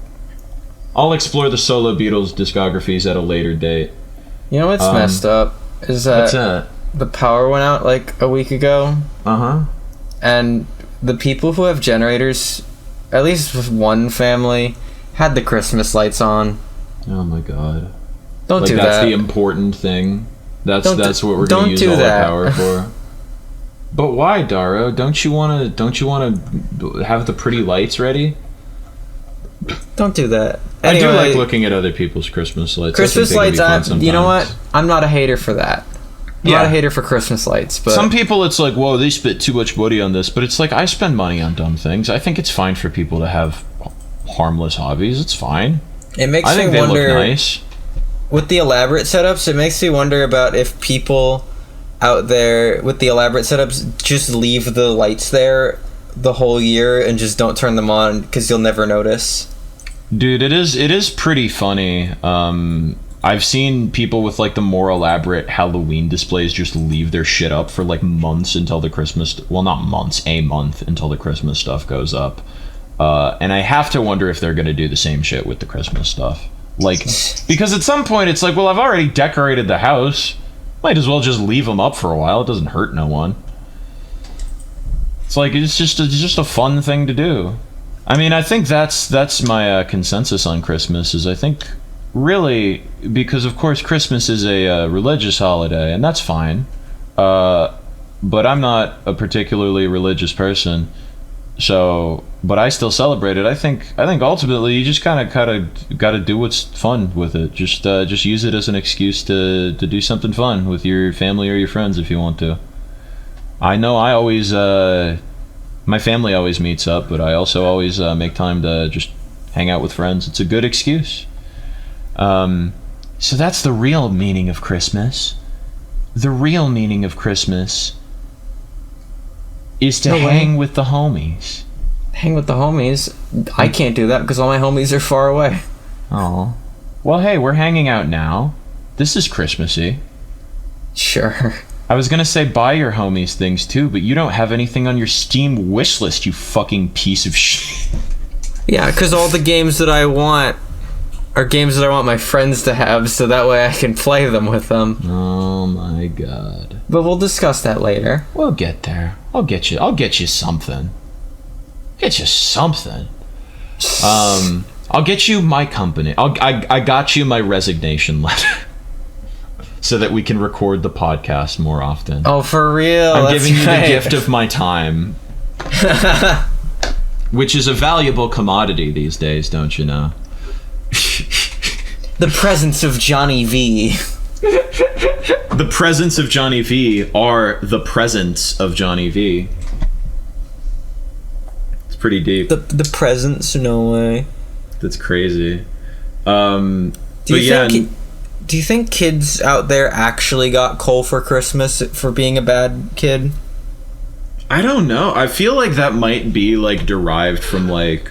I'll explore the solo Beatles discographies at a later date. You know what's messed up? Is that What's that? the power went out like a week ago, Uh-huh. and the people who have generators, at least with one family, had the Christmas lights on. Oh my god. Don't Like do that's that. the important thing. That's Don't what we're don't gonna use do all that. our power for. But why, Daro? Don't you wanna have the pretty lights ready? Don't do that. I do Anyway, like looking at other people's Christmas lights. Christmas I think they can lights. be fun You know what? sometimes. I'm not a hater for that. I'm Yeah. not a hater for Christmas lights, but Some people, it's like, whoa, they spent too much money on this. But it's like, I spend money on dumb things. I think it's fine for people to have harmless hobbies. It's fine. it makes I think me they wonder. look nice. With the elaborate setups, it makes me wonder about if people out there with the elaborate setups just leave the lights there the whole year and just don't turn them on because you'll never notice. Dude, it is pretty funny. I've seen people with like the more elaborate Halloween displays just leave their shit up for like months until the Christmas, well, not months, a month until the Christmas stuff goes up. And I have to wonder if they're going to do the same shit with the Christmas stuff. Like, because at some point it's like, well, I've already decorated the house. Might as well just leave them up for a while. It doesn't hurt no one. It's like, it's just a fun thing to do. I mean, I think that's my consensus on Christmas, is I think really, because of course Christmas is a religious holiday, and that's fine. But I'm not a particularly religious person, so, but I still celebrate it. I think ultimately you just kind of got to do what's fun with it. Just use it as an excuse to do something fun with your family or your friends if you want to. I know I always my family always meets up, but I also always make time to just hang out with friends. It's a good excuse. So that's the real meaning of Christmas. The real meaning of Christmas is to hang with the homies. Hang with the homies. I can't do that because all my homies are far away. Oh. Well, hey, we're hanging out now. This is Christmassy. Sure. I was gonna say buy your homies things too, but you don't have anything on your Steam wish list, you fucking piece of shit. Yeah, because all the games that I want are games that I want my friends to have, so that way I can play them with them. Oh my god. But we'll discuss that later. We'll get there. I'll get you something. Get you something. I'll get you my company. I got you my resignation letter. So that we can record the podcast more often. Oh, for real? I'm giving you the gift of my time. Which is a valuable commodity these days, don't you know? The presence of Jonii V. The presence of Jonii V are the presence of Jonii V. It's pretty deep. The presence, no way. That's crazy. Do you think kids out there actually got coal for Christmas for being a bad kid? I don't know. I feel like that might be like derived from like,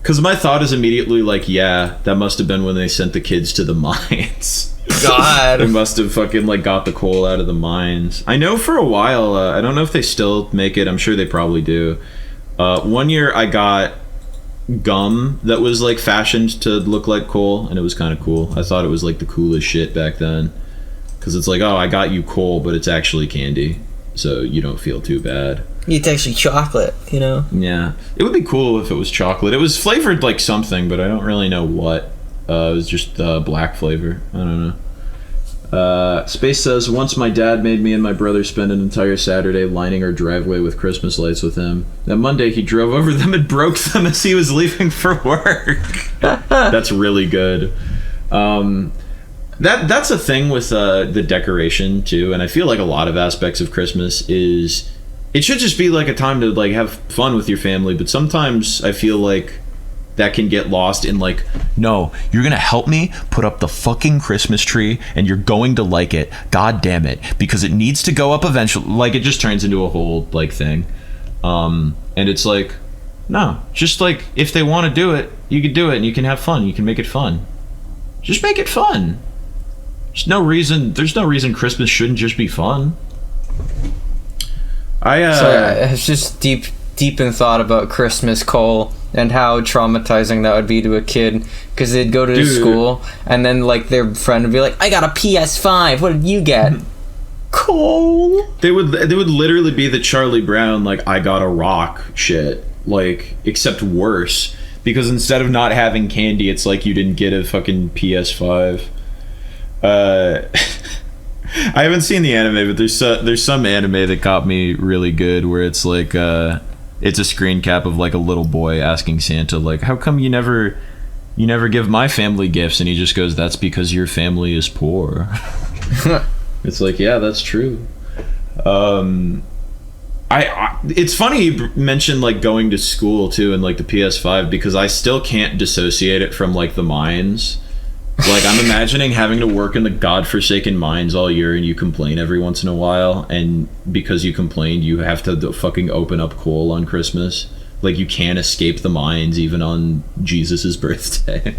because my thought is immediately like, yeah, that must have been when they sent the kids to the mines. God. They must have fucking like got the coal out of the mines. I know for a while, I don't know if they still make it. I'm sure they probably do. One year I got gum that was like fashioned to look like coal, and it was kind of cool. I thought it was like the coolest shit back then, because it's like, oh, I got you coal, but it's actually candy, so you don't feel too bad. It's actually chocolate, you know? Yeah, it would be cool if it was chocolate. It was flavored like something, but I don't really know what. It was just black flavor. I don't know. Space says, once my dad made me and my brother spend an entire Saturday lining our driveway with Christmas lights with him. That Monday he drove over them and broke them as he was leaving for work. That's really good. That's a thing with the decoration too, and I feel like a lot of aspects of Christmas is, it should just be like a time to like have fun with your family, but sometimes I feel like that can get lost in like, no, you're gonna help me put up the fucking Christmas tree and you're going to like it, god damn it, because it needs to go up eventually. Like, it just turns into a whole like thing, and it's like, no, just like, if they want to do it, you can do it, and you can have fun, you can make it fun. Just make it fun. There's no reason Christmas shouldn't just be fun. I was just deep in thought about Christmas coal and how traumatizing that would be to a kid, because they'd go to school and then like their friend would be like, I got a PS5, what did you get? Coal. They would literally be the Charlie Brown like, I got a rock shit, like, except worse, because instead of not having candy, it's like you didn't get a fucking PS5. I haven't seen the anime, but there's some anime that got me really good where it's like it's a screen cap of like a little boy asking Santa like, how come you never give my family gifts, and he just goes, that's because your family is poor. It's like, yeah, that's true. It's funny you mentioned like going to school too and like the PS5, because I still can't dissociate it from like the mines. Like, I'm imagining having to work in the godforsaken mines all year, and you complain every once in a while, and because you complained, you have to fucking open up coal on Christmas. Like, you can't escape the mines even on Jesus's birthday.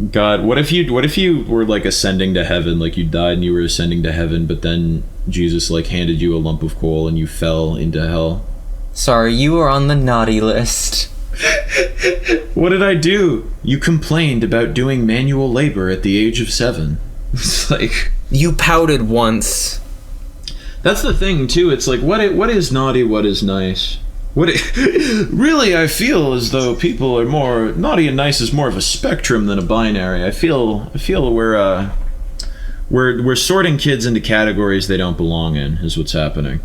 God, what if you were like ascending to heaven, like you died and you were ascending to heaven, but then Jesus like handed you a lump of coal and you fell into hell? Sorry, you were on the naughty list. What did I do? You complained about doing manual labor at the age of 7. It's like, you pouted once. That's the thing too. It's like, what is naughty, what is nice? Really, I feel as though people are more naughty and nice is more of a spectrum than a binary. I feel we're sorting kids into categories they don't belong in, is what's happening.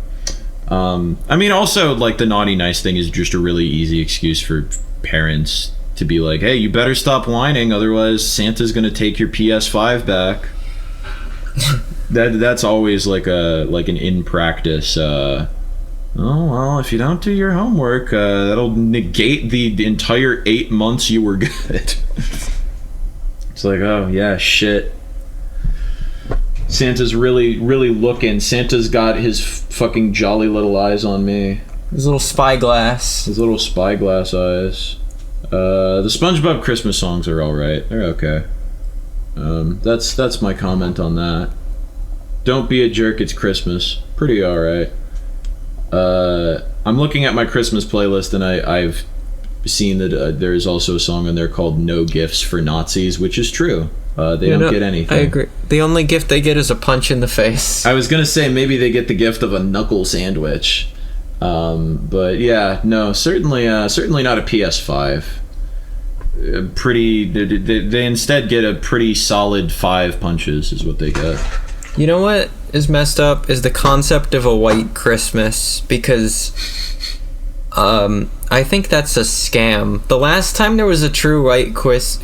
I mean, also, like, the naughty nice thing is just a really easy excuse for parents to be like, hey, you better stop whining, otherwise Santa's gonna take your PS5 back. That's always like an in practice. Oh well, if you don't do your homework, that'll negate the entire 8 months you were good. It's like, oh yeah, shit. Santa's really looking. Santa's got his fucking jolly little eyes on me. His little spyglass. His little spyglass eyes. The SpongeBob Christmas songs are alright. They're okay. That's my comment on that. Don't be a jerk, it's Christmas. Pretty alright. I'm looking at my Christmas playlist, and I've seen that there is also a song in there called No Gifts for Nazis, which is true. They don't get anything. I agree. The only gift they get is a punch in the face. I was gonna say maybe they get the gift of a knuckle sandwich. But yeah, no, certainly not a PS5. They instead get a pretty solid 5 punches is what they get. You know what is messed up is the concept of a white Christmas, because I think that's a scam. The last time there was a true white Christmas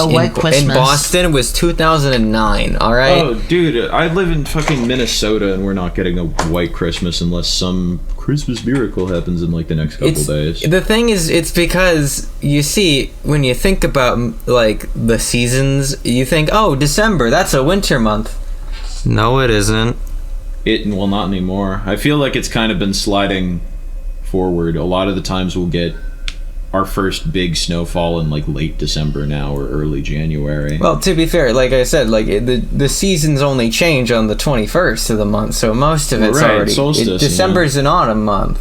in Boston was 2009, alright? Oh, dude, I live in fucking Minnesota and we're not getting a white Christmas unless some Christmas miracle happens in like the next couple days. The thing is, it's because, you see, when you think about like the seasons, you think, oh, December, that's a winter month. No, it isn't. Well, not anymore. I feel like it's kind of been sliding forward. A lot of the times we'll get our first big snowfall in like late December now or early January. Well, to be fair, like I said, like the seasons only change on the 21st of the month, so most of it's already solstice, December's an autumn month.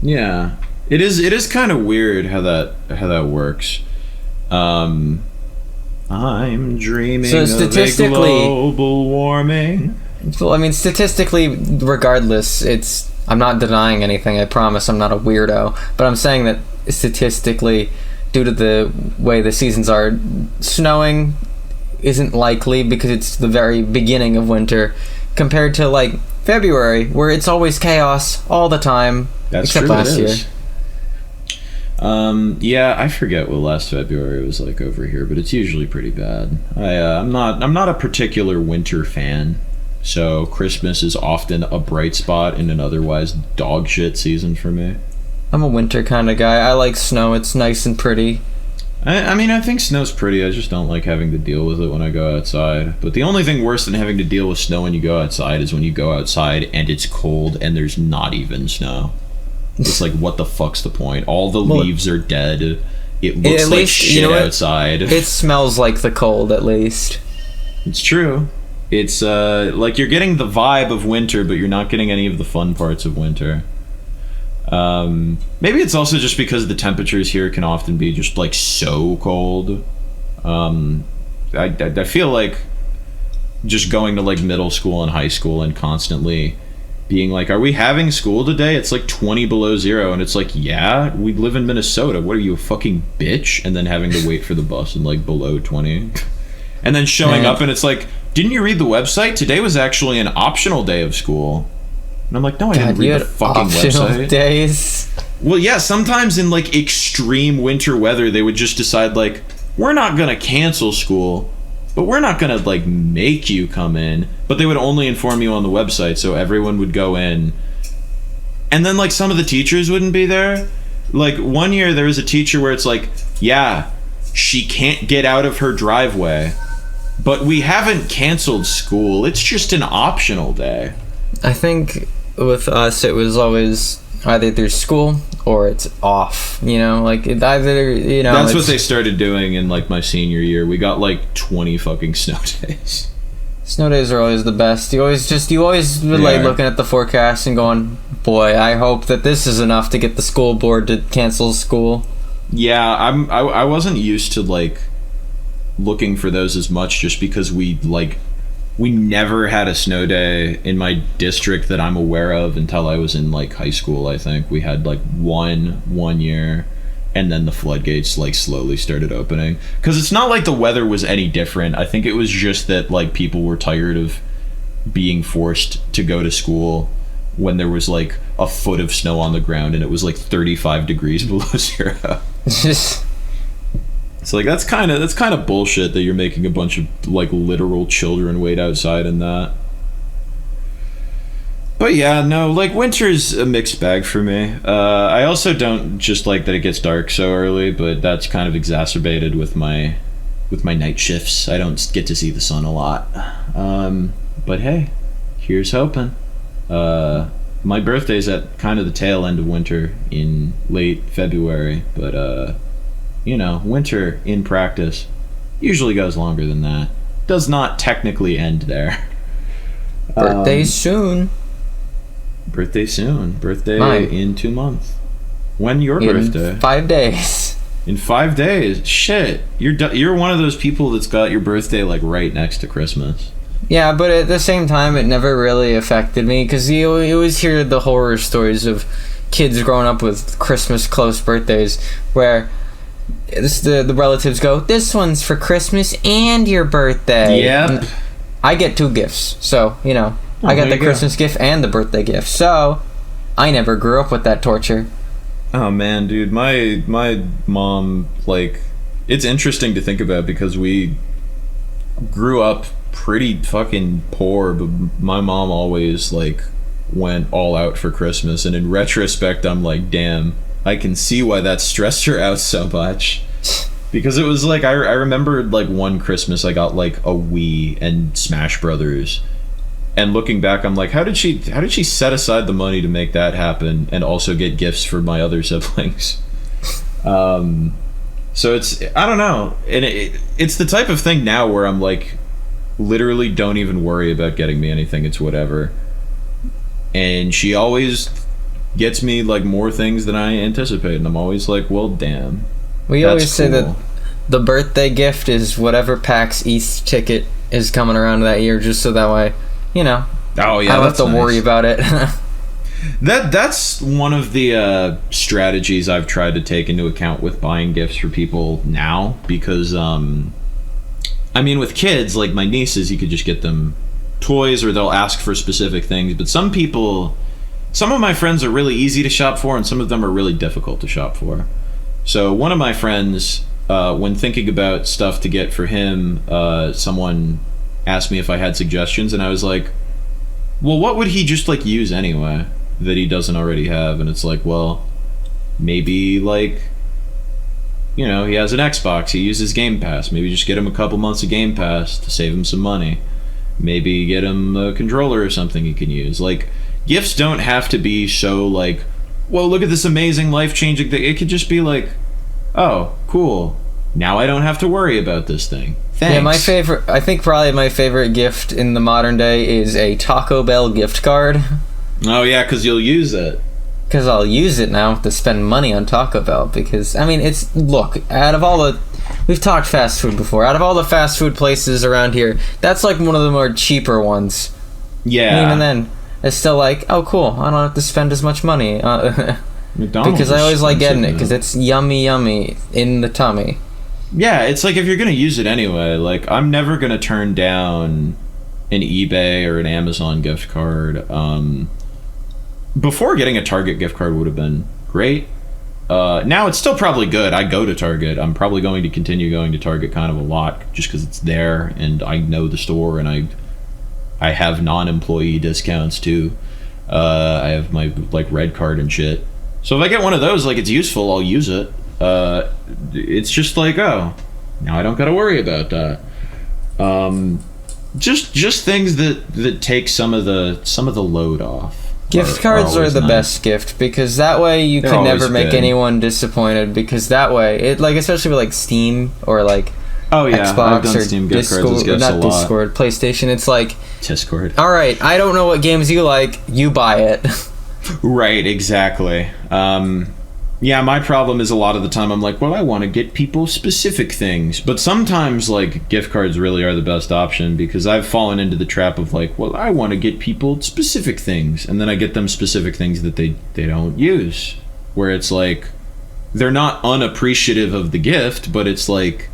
Yeah, it is kind of weird how that works. I'm dreaming of a global warming. Well, I mean, statistically, regardless, I'm not denying anything, I promise, I'm not a weirdo, but I'm saying that statistically, due to the way the seasons are, snowing isn't likely because it's the very beginning of winter, compared to, like, February, where it's always chaos all the time, except last year. Yeah, I forget what last February was like over here, but it's usually pretty bad. I'm not a particular winter fan. So Christmas is often a bright spot in an otherwise dog shit season for me. I'm a winter kind of guy. I like snow. It's nice and pretty. I mean, I think snow's pretty. I just don't like having to deal with it when I go outside. But the only thing worse than having to deal with snow when you go outside is when you go outside and it's cold and there's not even snow. It's like, what the fuck's the point? All the leaves are dead. It looks like least, shit outside. It smells like the cold, at least. It's true. It's like you're getting the vibe of winter, but you're not getting any of the fun parts of winter. Maybe it's also just because the temperatures here can often be just like so cold. I feel like just going to like middle school and high school and constantly being like, are we having school today? It's like 20 below zero, and it's like, yeah, we live in Minnesota. What are you, a fucking bitch? And then having to wait for the bus in like below 20. And then showing up and it's like, didn't you read the website? Today was actually an optional day of school. And I'm like, no, I didn't read the fucking website. Days? Well, yeah, sometimes in like extreme winter weather, they would just decide like, we're not going to cancel school, but we're not going to like make you come in. But they would only inform you on the website, so everyone would go in. And then like some of the teachers wouldn't be there. Like one year there was a teacher where it's like, yeah, she can't get out of her driveway, but we haven't canceled school. It's just an optional day. I think with us, it was always either there's school or it's off. You know, like either, you know. That's what they started doing in like my senior year. We got like 20 fucking snow days. Snow days are always the best. You always like looking at the forecast and going, boy, I hope that this is enough to get the school board to cancel school. Yeah, I wasn't used to like looking for those as much, just because we never had a snow day in my district that I'm aware of until I was in like high school. I think we had like one year, and then the floodgates like slowly started opening, because it's not like the weather was any different. I think it was just that like people were tired of being forced to go to school when there was like a foot of snow on the ground and it was like 35 degrees below zero. It's like that's kind of bullshit that you're making a bunch of like literal children wait outside in that. But yeah, no, like winter's a mixed bag for me. I also don't just like that it gets dark so early, but that's kind of exacerbated with my night shifts. I don't get to see the sun a lot. But hey, here's hoping. My birthday's at kind of the tail end of winter in late February, but you know, winter in practice usually goes longer than that. Does not technically end there. Birthday soon. Birthday soon. Birthday Mine. In 2 months. When your birthday? 5 days. In 5 days? Shit. You're one of those people that's got your birthday like right next to Christmas. Yeah, but at the same time, it never really affected me because you always hear the horror stories of kids growing up with Christmas close birthdays where the relatives go, this one's for Christmas and your birthday. Yep. I get 2 gifts, so, I got the Christmas gift and the birthday gift, so I never grew up with that torture. Oh man, dude, my mom, like, it's interesting to think about because we grew up pretty fucking poor, but my mom always, like, went all out for Christmas, and in retrospect I'm like, damn, I can see why that stressed her out so much. Because it was like, I remember like one Christmas I got like a Wii and Smash Brothers, and looking back I'm like, how did she set aside the money to make that happen and also get gifts for my other siblings? So it's, I don't know, and it's the type of thing now where I'm like, literally don't even worry about getting me anything, it's whatever. And she always gets me like more things than I anticipate, and I'm always like, well, damn. We always say that the birthday gift is whatever PAX East ticket is coming around that year, just so that way, oh yeah, I don't have to worry about it. That's one of the strategies I've tried to take into account with buying gifts for people now, because I mean, with kids like my nieces, you could just get them toys or they'll ask for specific things, but some of my friends are really easy to shop for and some of them are really difficult to shop for. So one of my friends, when thinking about stuff to get for him, someone asked me if I had suggestions, and I was like, well, what would he just like use anyway that he doesn't already have? And it's like, well, maybe like, he has an Xbox, he uses Game Pass, maybe just get him a couple months of Game Pass to save him some money. Maybe get him a controller or something he can use. Like, gifts don't have to be so like, whoa, look at this amazing life-changing thing. It could just be like, oh, cool, now I don't have to worry about this thing. Thanks. Yeah, I think probably my favorite gift in the modern day is a Taco Bell gift card. Oh yeah, because you'll use it. Because I'll use it now to spend money on Taco Bell. Because, I mean, out of all the... We've talked fast food before. Out of all the fast food places around here, that's like one of the more cheaper ones. Yeah. And even then, it's still like, oh, cool, I don't have to spend as much money. McDonald's because I always like getting it, because it's yummy in the tummy. Yeah, it's like if you're going to use it anyway, like, I'm never going to turn down an eBay or an Amazon gift card. Before, getting a Target gift card would have been great. Now it's still probably good. I go to Target. I'm probably going to continue going to Target kind of a lot just because it's there and I know the store, and I have non-employee discounts too. I have my like red card and shit. So if I get one of those, like, it's useful, I'll use it. It's just like, oh, now I don't got to worry about that. Just things that take some of the load off. Gift cards are the best gift, because that way you can never make anyone disappointed, because that way it, like, especially with like Steam or like Xbox or Steam gift Discord, cards as not Discord, PlayStation, it's like Discord. All right, I don't know what games you like, you buy it. Right, exactly. Yeah, my problem is a lot of the time I'm like, well, I want to get people specific things. But sometimes, like, gift cards really are the best option, because I've fallen into the trap of like, well, I want to get people specific things. And then I get them specific things that they don't use. Where it's like, they're not unappreciative of the gift, but it's like,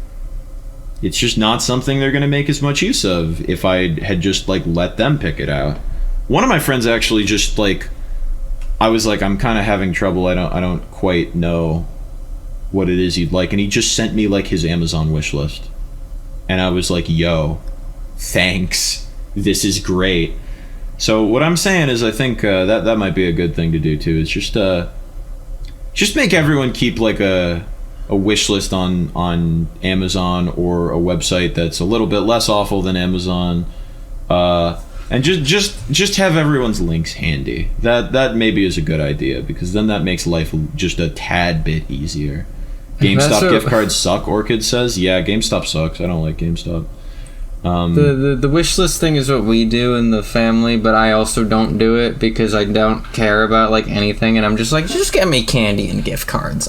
it's just not something they're going to make as much use of if I had just, like, let them pick it out. One of my friends actually just, like, I was like, I'm kind of having trouble. I don't quite know what it is you'd like, and he just sent me like his Amazon wish list, and I was like, yo, thanks, this is great. So what I'm saying is, I think that might be a good thing to do too. Is just make everyone keep like a wish list on Amazon, or a website that's a little bit less awful than Amazon. And just have everyone's links handy. That maybe is a good idea, because then that makes life just a tad bit easier. GameStop gift cards suck, Orchid says. Yeah, GameStop sucks. I don't like GameStop. The wish list thing is what we do in the family, but I also don't do it because I don't care about like anything, and I'm just like, just get me candy and gift cards.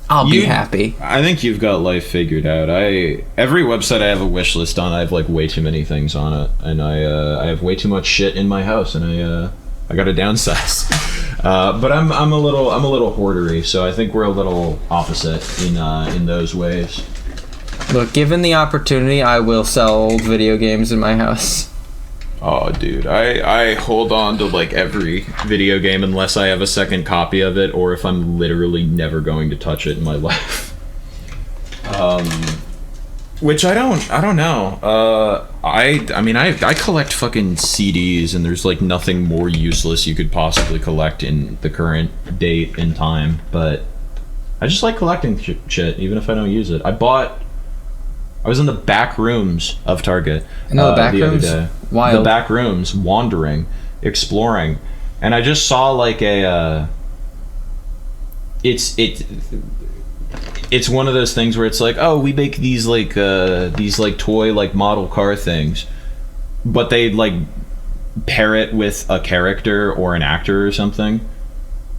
I'll be happy. I think you've got life figured out. Every website I have a wish list on, I have like way too many things on it, and I have way too much shit in my house, and I got to downsize. But I'm a little hoardery, so I think we're a little opposite in those ways. Look, given the opportunity, I will sell old video games in my house. Oh, dude, I hold on to like every video game unless I have a second copy of it, or if I'm literally never going to touch it in my life. Which I don't know. I mean, I collect fucking CDs, and there's like nothing more useless you could possibly collect in the current date and time. But I just like collecting shit, even if I don't use it. I was in the back rooms of Target the back the rooms? other day. Wild. The back rooms, wandering, exploring, and I just saw like a. It's one of those things where it's like, oh, we make these toy like model car things, but they like pair it with a character or an actor or something,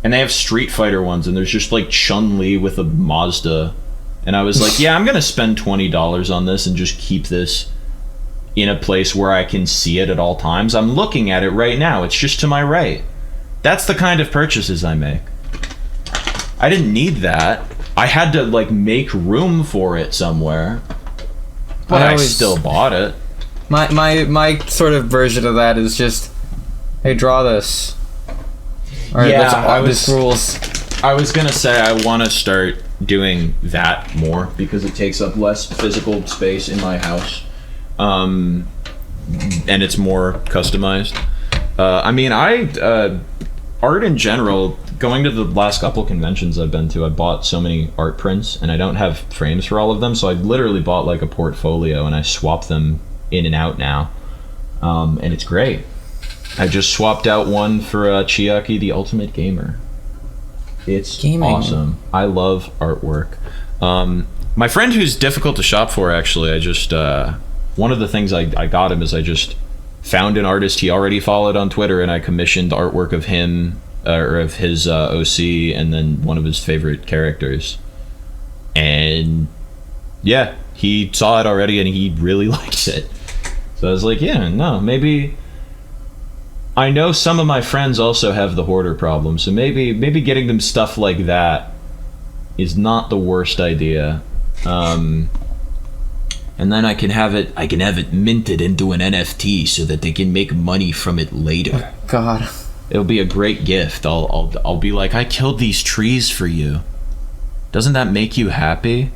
and they have Street Fighter ones, and there's just like Chun-Li with a Mazda. And I was like, yeah, I'm going to spend $20 on this and just keep this in a place where I can see it at all times. I'm looking at it right now. It's just to my right. That's the kind of purchases I make. I didn't need that. I had to, like, make room for it somewhere. But I still bought it. My sort of version of that is just, hey, draw this. All right, this rules. I was going to say I want to start doing that more because it takes up less physical space in my house, and it's more customized. I mean, art in general, going to the last couple conventions I've been to, I bought so many art prints, and I don't have frames for all of them, so I literally bought like a portfolio and I swap them in and out now, and it's great. I just swapped out one for Chiaki the Ultimate Gamer. It's awesome. I love artwork. My friend who's difficult to shop for, actually, I just one of the things I got him is I just found an artist he already followed on Twitter, and I commissioned artwork of him or of his OC, and then one of his favorite characters. And yeah, he saw it already, and he really liked it. So I was like, yeah, no, maybe. I know some of my friends also have the hoarder problem, so maybe getting them stuff like that is not the worst idea. And then I can have it minted into an NFT so that they can make money from it later. God, it'll be a great gift. I'll be like, I killed these trees for you. Doesn't that make you happy?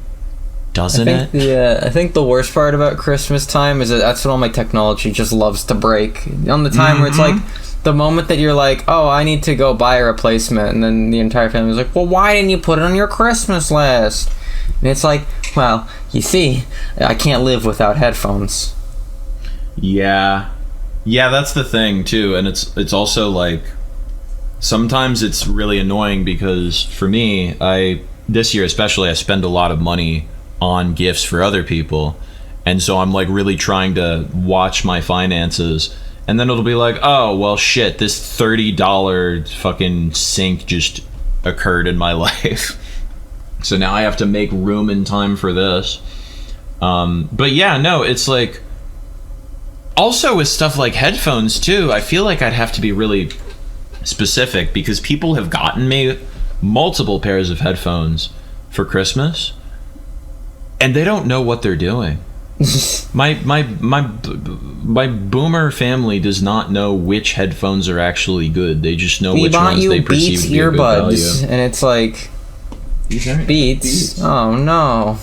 Doesn't it? Yeah, I think the worst part about Christmas time is that that's when all my technology just loves to break. On the time where it's like, the moment that you're like, oh, I need to go buy a replacement, and then the entire family's like, well, why didn't you put it on your Christmas list? And it's like, well, you see, I can't live without headphones. Yeah, that's the thing too, and it's also like, sometimes it's really annoying because for me, this year especially, I spend a lot of money on gifts for other people, and so I'm like really trying to watch my finances, and then it'll be like, oh well shit, this $30 fucking sink just occurred in my life, so now I have to make room and time for this. But yeah, no, it's like, also with stuff like headphones too, I feel like I'd have to be really specific because people have gotten me multiple pairs of headphones for Christmas, and they don't know what they're doing. my boomer family does not know which headphones are actually good. They just know which ones they perceive to be good value. And it's like, Beats? Oh no.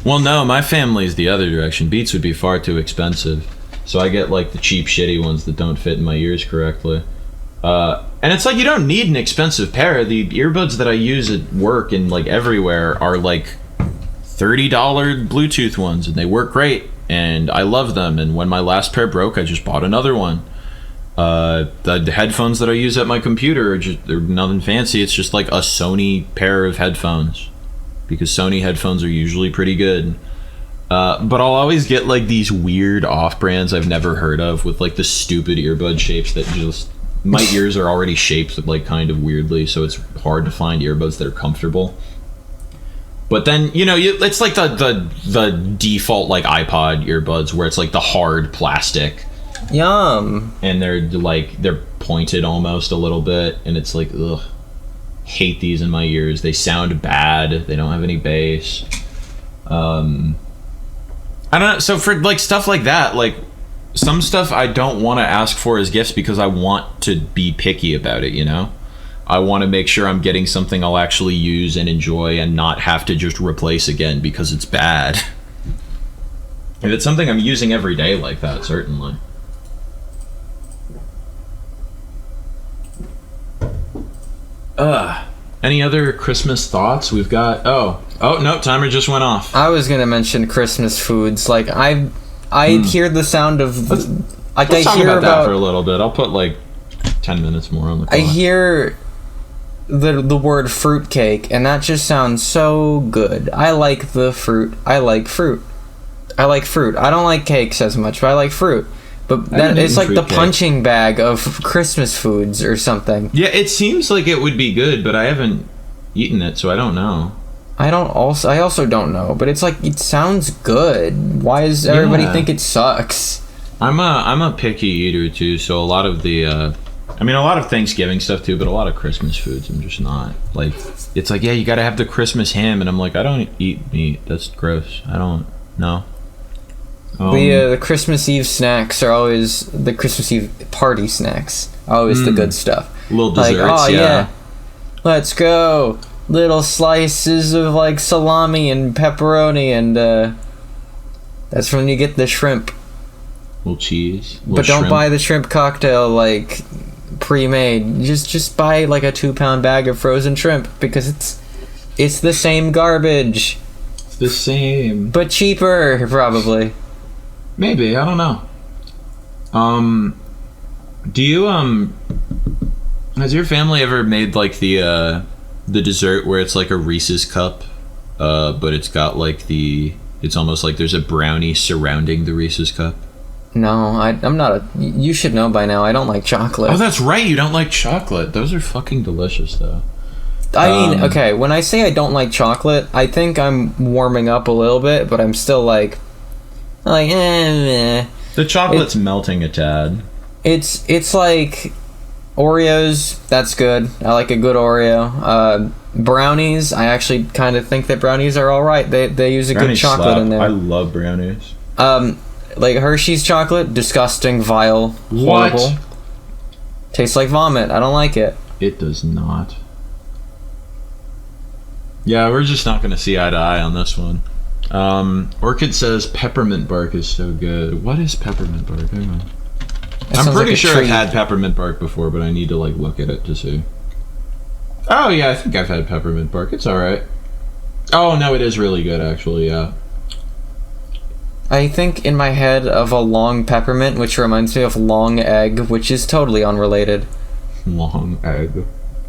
Well, no, my family's the other direction. Beats would be far too expensive, so I get like the cheap, shitty ones that don't fit in my ears correctly. And it's like, you don't need an expensive pair. The earbuds that I use at work and like everywhere are like $30 Bluetooth ones, and they work great, and I love them. And when my last pair broke, I just bought another one. The headphones that I use at my computer they're nothing fancy. It's just like a Sony pair of headphones, because Sony headphones are usually pretty good. But I'll always get like these weird off-brands I've never heard of with like the stupid earbud shapes that just, my ears are already shaped like kind of weirdly, so it's hard to find earbuds that are comfortable. But then, it's like the default like iPod earbuds where it's like the hard plastic. Yum. And they're pointed almost a little bit, and it's like, ugh. Hate these in my ears. They sound bad. They don't have any bass. I don't know. So for like stuff like that, like some stuff I don't want to ask for as gifts because I want to be picky about it, I want to make sure I'm getting something I'll actually use and enjoy and not have to just replace again because it's bad. If it's something I'm using every day like that, certainly. Any other Christmas thoughts? We've got oh no, timer just went off. I was gonna mention Christmas foods. Like I hear the sound of let's talk about that for a little bit. I'll put like 10 minutes more on the clock. I hear the word fruitcake, and that just sounds so good. I like the fruit. I like fruit. I don't like cakes as much, but I like fruit. But that it's like the punching bag of Christmas foods or something. Yeah, it seems like it would be good, but I haven't eaten it, so I don't know. I also don't know, but it's like it sounds good. Why does everybody think it sucks? I'm a picky eater too, so a lot of the a lot of Thanksgiving stuff too, but a lot of Christmas foods I'm just not. Like it's like, yeah, you got to have the Christmas ham, and I'm like, I don't eat meat. That's gross. I don't know. The Christmas Eve snacks are always the Christmas Eve party snacks. Always the good stuff. Little desserts, like, yeah. Let's go. Little slices of like salami and pepperoni, and that's when you get the shrimp. Little cheese. But don't buy the shrimp cocktail like pre-made. Just buy like a 2-pound bag of frozen shrimp because it's the same garbage. It's the same, but cheaper probably. Maybe, I don't know. Do you has your family ever made like the dessert where it's like a Reese's cup, but it's got like it's almost like there's a brownie surrounding the Reese's cup? No, I'm not you should know by now, I don't like chocolate. Oh, that's right, you don't like chocolate. Those are fucking delicious though. I mean, okay, when I say I don't like chocolate, I think I'm warming up a little bit, but I'm still like The chocolate's melting a tad. It's like Oreos, that's good. I like a good Oreo. Brownies, I actually kind of think that brownies are alright. They use a brownies good chocolate in there. I love brownies. Like Hershey's chocolate, disgusting, vile, horrible. What? Tastes like vomit. I don't like it. It does not. Yeah, we're just not going to see eye to eye on this one. Orchid says peppermint bark is so good. What is peppermint bark? Hang on. I'm pretty sure I've had peppermint bark before, but I need to like look at it to see. Oh yeah, I think I've had peppermint bark. It's alright. Oh no, it is really good actually, yeah. I think in my head of a long peppermint, which reminds me of long egg, which is totally unrelated. Long egg.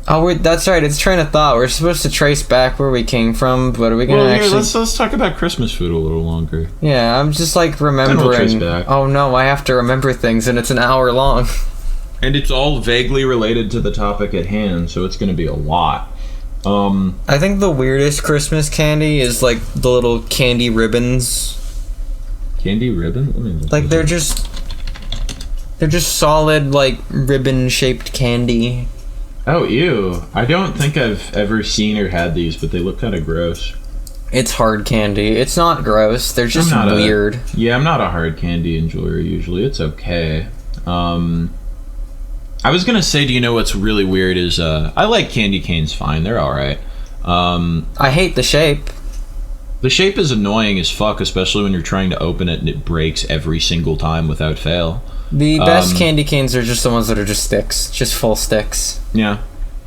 Oh, that's right. It's train of thought. We're supposed to trace back where we came from, but are we gonna actually? Let's talk about Christmas food a little longer. Yeah, I'm just like remembering. Oh no, I have to remember things, and it's an hour long. And it's all vaguely related to the topic at hand, so it's going to be a lot. I think the weirdest Christmas candy is like the little candy ribbons. Candy ribbon? Like they're just solid like ribbon-shaped candy. Oh, ew. I don't think I've ever seen or had these, but they look kind of gross. It's hard candy. It's not gross. They're just weird. I'm not a hard candy enjoyer usually. It's okay. I was going to say, do you know what's really weird is, I like candy canes fine. They're alright. I hate the shape. The shape is annoying as fuck, especially when you're trying to open it and it breaks every single time without fail. The best candy canes are just the ones that are just sticks, just full sticks. Yeah,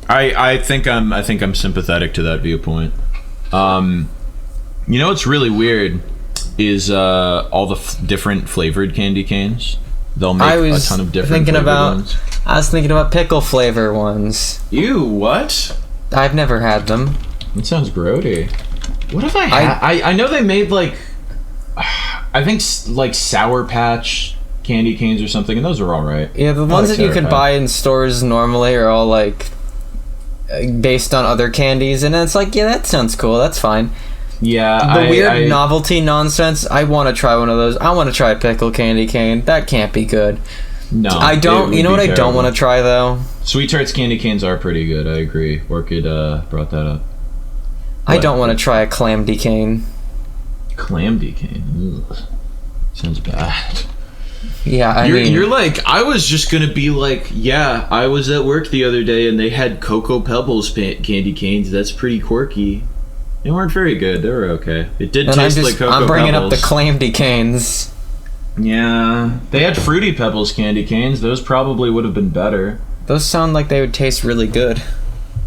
I think I'm sympathetic to that viewpoint. You know what's really weird is all the different flavored candy canes. They'll make a ton of different flavored ones. I was thinking about pickle flavor ones. Ew, what? I've never had them. That sounds grody. What have I had? I know they made like I think like Sour Patch candy canes or something, and those are all right. Yeah, the ones that you can buy in stores normally are all like based on other candies, and it's like, yeah, that sounds cool, that's fine. Yeah, The weird novelty nonsense. I want to try one of those. I want to try a pickle candy cane. That can't be good. No, I don't. You know what I don't want to try though? Sweet Tarts candy canes are pretty good. I agree. Orchid brought that up. I don't want to try a clam decane. Clam decane? Ugh. Sounds bad. Yeah, I mean... You're like, I was just gonna be like, yeah, I was at work the other day and they had Cocoa Pebbles candy canes. That's pretty quirky. They weren't very good. They were okay. It did taste like Cocoa Pebbles. I'm bringing up the clam decanes. Yeah. They had Fruity Pebbles candy canes. Those probably would have been better. Those sound like they would taste really good.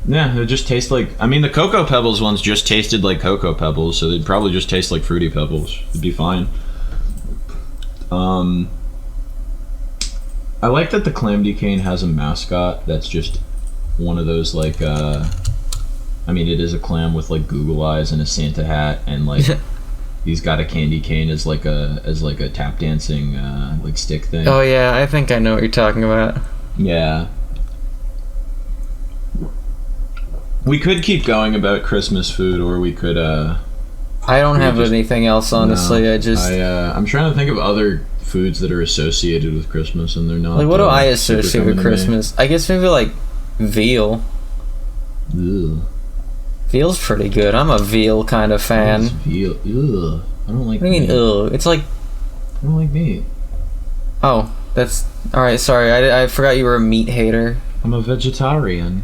Yeah, it just tastes like... I mean, the Cocoa Pebbles ones just tasted like Cocoa Pebbles, so they'd probably just taste like Fruity Pebbles. It'd be fine. I like that the clam decane has a mascot that's just one of those, like, I mean, it is a clam with, like, Google eyes and a Santa hat, and, like, he's got a candy cane as, like, a tap dancing, like, stick thing. Oh, yeah, I think I know what you're talking about. Yeah. We could keep going about Christmas food, or we could, I don't have anything else, honestly. No, I'm trying to think of other foods that are associated with Christmas, and they're not. Like, what do I associate with Christmas? I guess maybe, like, veal. Ugh. Veal's pretty good. I'm a veal kind of fan. Veal? Ugh. I don't like What do you mean, ugh? It's like... I don't like meat. Oh, that's... Alright, sorry. I forgot you were a meat hater. I'm a vegetarian.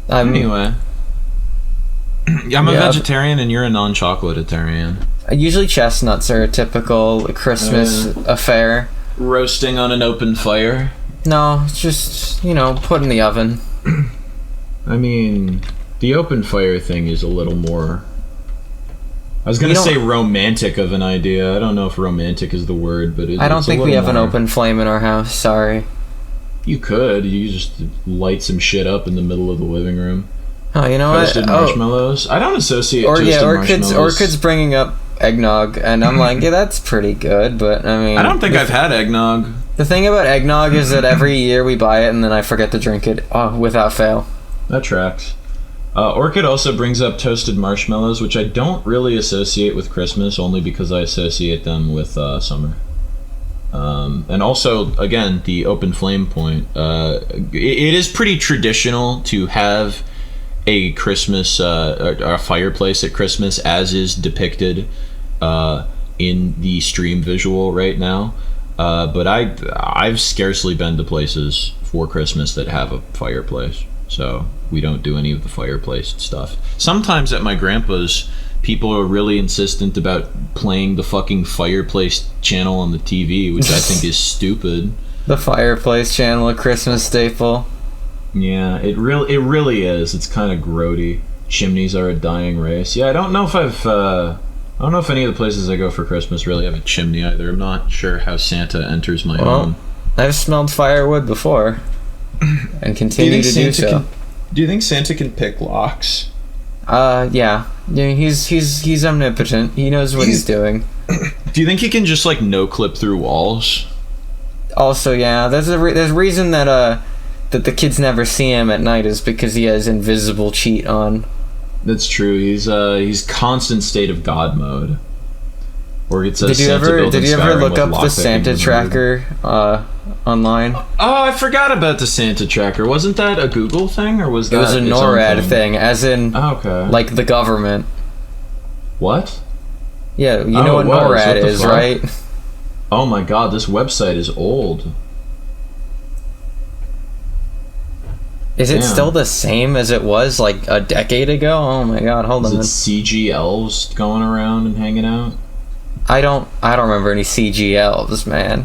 Anyway. I'm a vegetarian and you're a non-chocolatarian. Usually chestnuts are a typical Christmas affair. Roasting on an open fire? No, it's just, put in the oven. I mean, the open fire thing is a little more... I was going to say romantic of an idea. I don't know if romantic is the word, but I don't think we have an open flame in our house, sorry. You could. You just light some shit up in the middle of the living room. Oh, you know Toasted marshmallows. I don't associate toasted marshmallows. Orchid's bringing up eggnog, and I'm like, yeah, that's pretty good, but I mean... I don't think I've had eggnog. The thing about eggnog is that every year we buy it, and then I forget to drink it without fail. That tracks. Orchid also brings up toasted marshmallows, which I don't really associate with Christmas, only because I associate them with summer. And also, again, the open flame point. It is pretty traditional to have a Christmas, a fireplace at Christmas, as is depicted in the stream visual right now. But I've scarcely been to places for Christmas that have a fireplace, so we don't do any of the fireplace stuff. Sometimes at my grandpa's, people are really insistent about playing the fucking fireplace channel on the TV, which I think is stupid. The fireplace channel, a Christmas staple. Yeah, it really is. It's kind of grody. Chimneys are a dying race. Yeah, I don't know if any of the places I go for Christmas really have a chimney either. I'm not sure how Santa enters my home. I've smelled firewood before, and continue to do so. Do you think Santa can pick locks? Yeah. He's omnipotent. He knows what he's doing. Do you think he can just like no clip through walls? Also, yeah. There's a reason that the kids never see him at night is because he has invisible cheat on. That's true. He's constant state of God mode. Or it says Did you ever look up the Santa tracker online? Oh, I forgot about the Santa tracker. Wasn't that a Google thing, or was that? It was a NORAD thing, as in like the government. What? Yeah, you know what NORAD is, right? Oh my god, this website is old. Is it still the same as it was like a decade ago? Oh my god, hold on. Is it CG elves going around and hanging out? I don't remember any CG elves, man.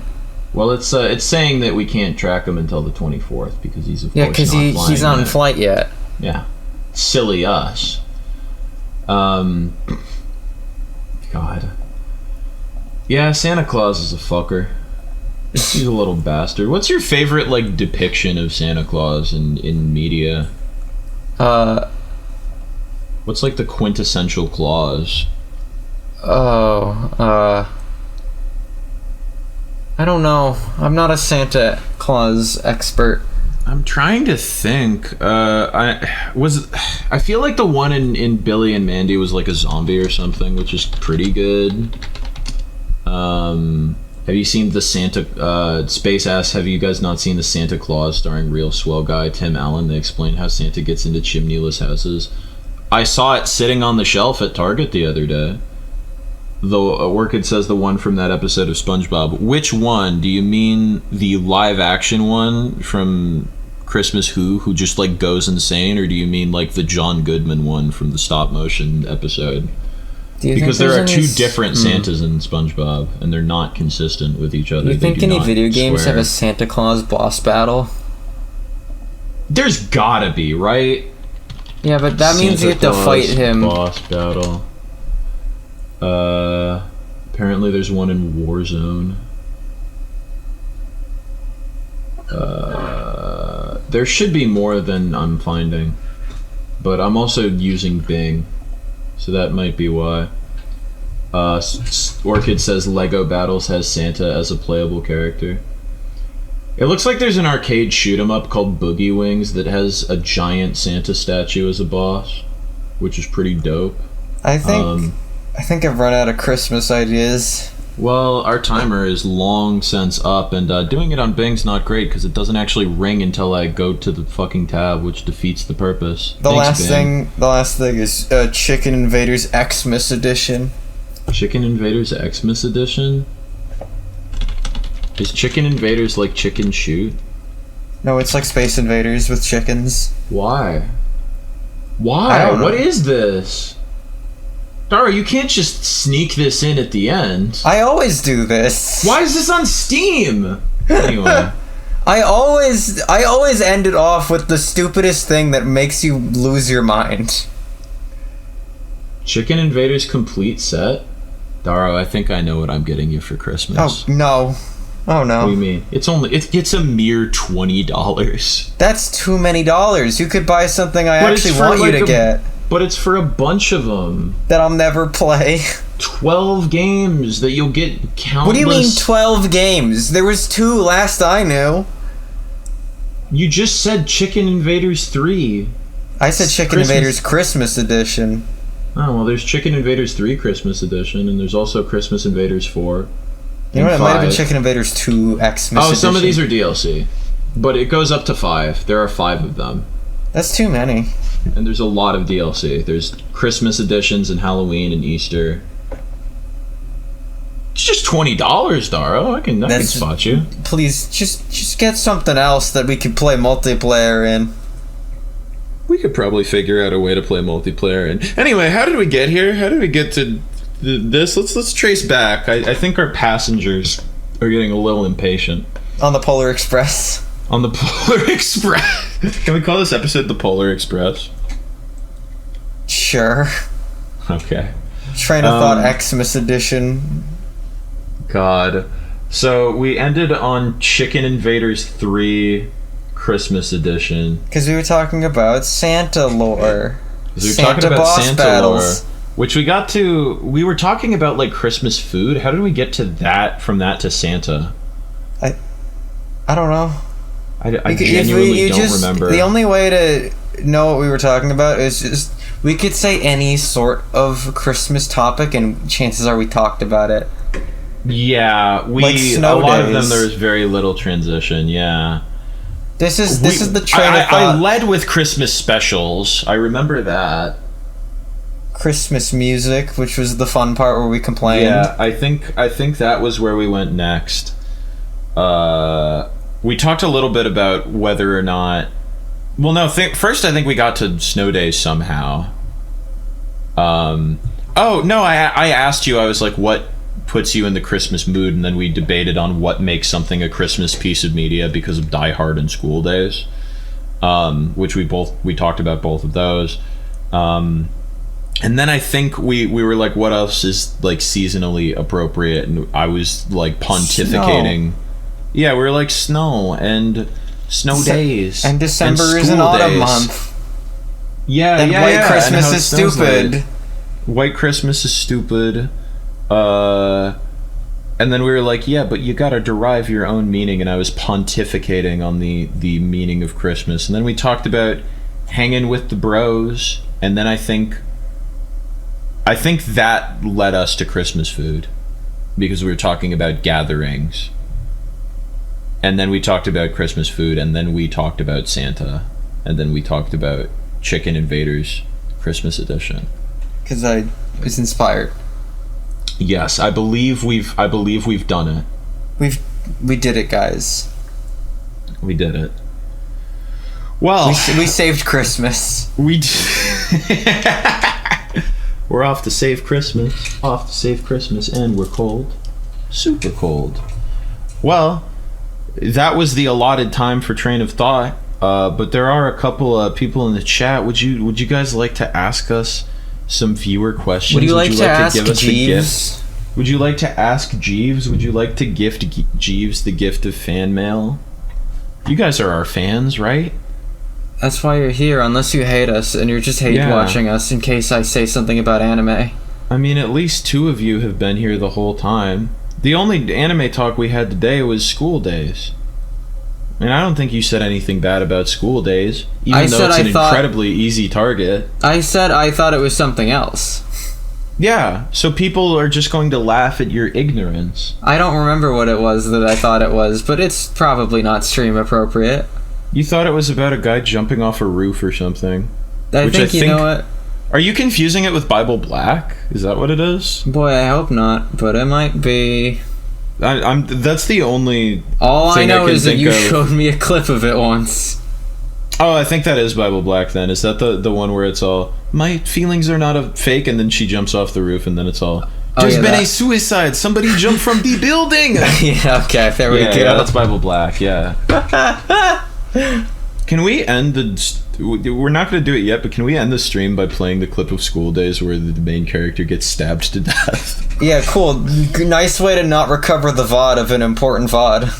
Well, it's saying that we can't track him until the 24th because he's because he's not in flight yet. Yeah, silly us. God. Yeah, Santa Claus is a fucker. He's a little bastard. What's your favorite like depiction of Santa Claus in media? What's like the quintessential Claus? I don't know. I'm not a Santa Claus expert. I'm trying to think. I feel like the one in Billy and Mandy was like a zombie or something, which is pretty good. Have you seen the Santa Space Ass? Have you guys not seen the Santa Claus starring real swell guy Tim Allen? They explain how Santa gets into chimneyless houses. I saw it sitting on the shelf at Target the other day. Though Orchid says the one from that episode of SpongeBob. Which one? Do you mean the live action one from Christmas Who just like goes insane, or do you mean like the John Goodman one from the stop motion episode? Because there are two different Santas in SpongeBob, and they're not consistent with each other. Do you think any video games have a Santa Claus boss battle? There's gotta be, right? Yeah, but that means you have to fight him. Boss battle. Apparently there's one in Warzone. There should be more than I'm finding, but I'm also using Bing, so that might be why. Orchid says Lego Battles has Santa as a playable character. It looks like there's an arcade shoot 'em up called Boogie Wings that has a giant Santa statue as a boss, which is pretty dope. I think I've run out of Christmas ideas. Well, our timer is long since up, and doing it on Bing's not great because it doesn't actually ring until I go to the fucking tab, which defeats the purpose. The last thing is Chicken Invaders Xmas Edition. Chicken Invaders Xmas Edition? Is Chicken Invaders like Chicken Shoot? No, it's like Space Invaders with chickens. Why? I don't know. What is this? Daro, you can't just sneak this in at the end. I always do this. Why is this on Steam? Anyway. I always end it off with the stupidest thing that makes you lose your mind. Chicken Invaders complete set? Daro, I think I know what I'm getting you for Christmas. Oh, no. Oh, no. What do you mean? It's a mere $20. That's too many dollars. You could buy something I actually want you to get. But it's for a bunch of them. That I'll never play. 12 games that you'll get countless... What do you mean 12 games? There was 2 last I knew. You just said Chicken Invaders 3. I said Chicken Invaders Christmas Edition. Oh, well, there's Chicken Invaders 3 Christmas Edition, and there's also Christmas Invaders 4. You know what? It might have been Chicken Invaders 2 Xmas Edition. Oh, some of these are DLC. But it goes up to 5. There are 5 of them. That's too many. And there's a lot of DLC. There's Christmas editions and Halloween and Easter. It's just $20, Daro. I can spot you. Please, just get something else that we could play multiplayer in. We could probably figure out a way to play multiplayer in. Anyway, how did we get here? How did we get to this? Let's trace back. I think our passengers are getting a little impatient. On the Polar Express. On the Polar Express. Can we call this episode the Polar Express? Sure. Okay. Train of Thought Xmas Edition. God. So we ended on Chicken Invaders 3 Christmas Edition. Because we were talking about Santa lore. We were talking about Santa lore. Which we got to... We were talking about, like, Christmas food. How did we get to that, from that to Santa? I don't know. I genuinely don't remember. The only way to know what we were talking about is just... We could say any sort of Christmas topic, and chances are we talked about it. Yeah, like snow a lot days. of them there was very little transition. Yeah, this is the train of thought. I led with Christmas specials. I remember that. Christmas music, which was the fun part where we complained. Yeah, I think that was where we went next. We talked a little bit about whether or not. Well, no. First, I think we got to snow days somehow. Oh no! I asked you. I was like, "What puts you in the Christmas mood?" And then we debated on what makes something a Christmas piece of media because of Die Hard and School Days, which we talked about both of those. And then I think we were like, "What else is like seasonally appropriate?" And I was like pontificating. Snow. Yeah, we were like snow and snow days. And December is an autumn month. Yeah, and White Christmas and is stupid. White Christmas is stupid. And then we were like, yeah, but you gotta derive your own meaning, and I was pontificating on the meaning of Christmas. And then we talked about hanging with the bros, and then I think that led us to Christmas food, because we were talking about gatherings. And then we talked about Christmas food, and then we talked about Santa, and then we talked about Chicken Invaders Christmas edition. Because I was inspired. Yes, I believe we've done it. We did it, guys. We did it. Well, we saved Christmas. We're off to save Christmas. Off to save Christmas, and we're cold. Super cold. Well, that was the allotted time for Train of Thought. But there are a couple of people in the chat. Would you guys like to ask us some viewer questions? Would you like to ask Jeeves? Would you like to ask Jeeves? Would you like to gift Jeeves the gift of fan mail? You guys are our fans, right? That's why you're here, unless you hate us and you're just watching us in case I say something about anime. I mean, at least 2 of you have been here the whole time. The only anime talk we had today was School Days. And I don't think you said anything bad about School Days, even though it's an incredibly easy target. I said I thought it was something else. Yeah, so people are just going to laugh at your ignorance. I don't remember what it was that I thought it was, but it's probably not stream appropriate. You thought it was about a guy jumping off a roof or something. I think you know what? Are you confusing it with Bible Black? Is that what it is? Boy, I hope not, but it might be. That's the only. All I know is that you showed me a clip of it once. Oh, I think that is Bible Black then. Is that the one where it's all, my feelings are not a fake, and then she jumps off the roof, and then it's all, there's been a suicide, somebody jumped from the building! Yeah, okay, there we go. Yeah, that's Bible Black, yeah. Can we end we're not going to do it yet, but can we end the stream by playing the clip of School Days where the main character gets stabbed to death? Yeah, cool. Nice way to not recover the VOD of an important VOD.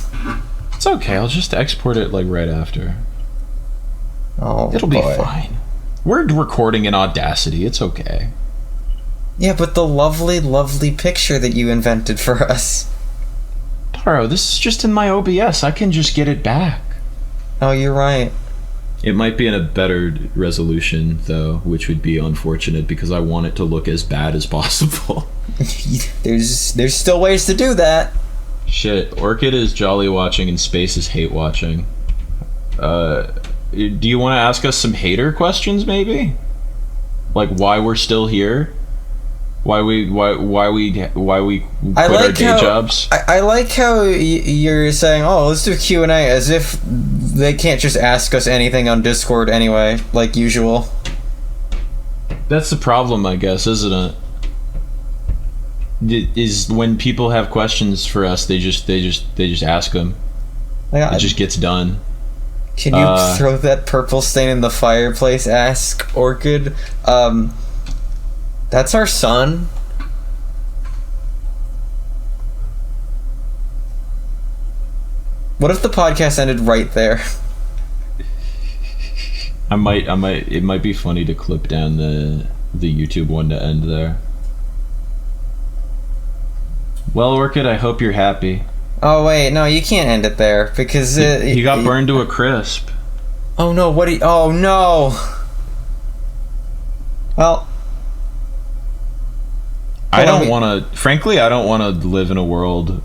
It's okay, I'll just export it like right after. Oh, it'll be fine. We're recording in Audacity, it's okay. Yeah, but the lovely, lovely picture that you invented for us. Daro, this is just in my OBS, I can just get it back. Oh, you're right. It might be in a better resolution, though, which would be unfortunate because I want it to look as bad as possible. There's still ways to do that. Shit, Orchid is jolly watching and Space is hate watching. Do you want to ask us some hater questions, maybe? Like why we're still here? Why we quit our day jobs? I like how you're saying, oh, let's do a Q&A, as if they can't just ask us anything on Discord anyway, like usual. That's the problem, I guess, isn't it? Is when people have questions for us, they just ask them. It just gets done. Can you throw that purple stain in the fireplace? Ask Orchid. That's our son. What if the podcast ended right there? I might. It might be funny to clip down the YouTube one to end there. Well, Orchid, I hope you're happy. Oh wait, no, you can't end it there because he got burned to a crisp. Oh no! Oh no! Well, I don't want to. Frankly, I don't want to live in a world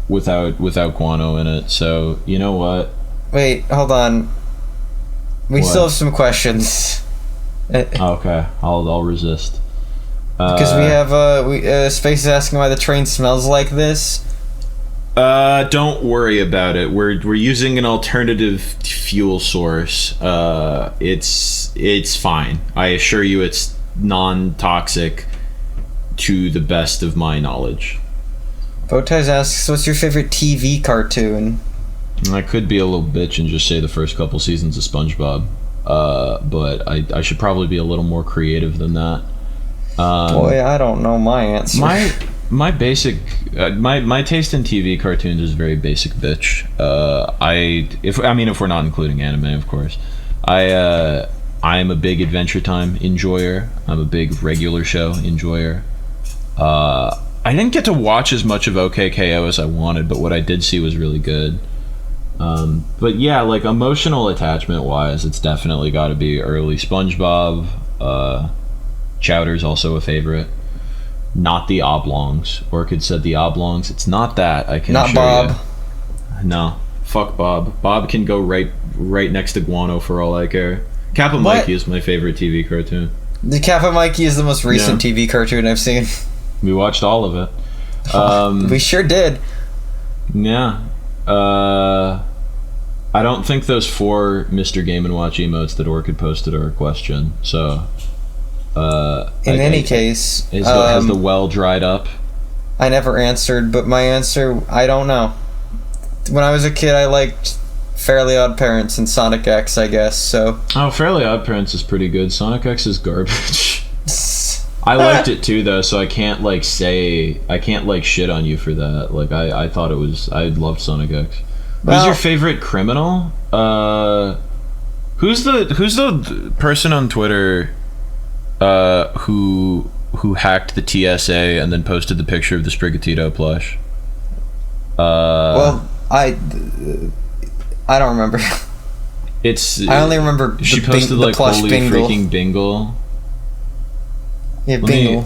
without guano in it. So you know what? Wait, hold on. We still have some questions. Okay, I'll resist. Because we have Space is asking why the train smells like this. Don't worry about it. We're using an alternative fuel source. It's fine. I assure you, it's non-toxic to the best of my knowledge. Bowties asks, what's your favorite TV cartoon? I could be a little bitch and just say the first couple seasons of SpongeBob, but I should probably be a little more creative than that. Boy, I don't know my answer. My basic, my taste in TV cartoons is very basic, bitch. If we're not including anime, of course. I am a big Adventure Time enjoyer. I'm a big regular show enjoyer. I didn't get to watch as much of OKKO as I wanted, but what I did see was really good. But yeah, like emotional attachment wise, it's definitely got to be early SpongeBob. Chowder's also a favorite. Not the oblongs. Orchid said the oblongs. It's not that. I can Not assure Bob. you. No, fuck Bob. Bob can go right next to Guano for all I care. Kappa Mikey is my favorite TV cartoon. The Kappa Mikey is the most recent TV cartoon I've seen. We watched all of it. We sure did. Yeah. I don't think those 4 Mr. Game & Watch emotes that Orchid posted are a question. So, in any case, has the well dried up? I never answered, but my answer, I don't know. When I was a kid, I liked Fairly Odd Parents and Sonic X, I guess. So. Oh, Fairly Odd Parents is pretty good. Sonic X is garbage. I liked it too, though, so I can't shit on you for that. Like I thought I loved Sonic X. Who's your favorite criminal? Who's the person on Twitter who hacked the TSA and then posted the picture of the Sprigatito plush? Well, I don't remember. I only remember she posted the like plush holy Bingle. freaking Bingle. Yeah, Bingle.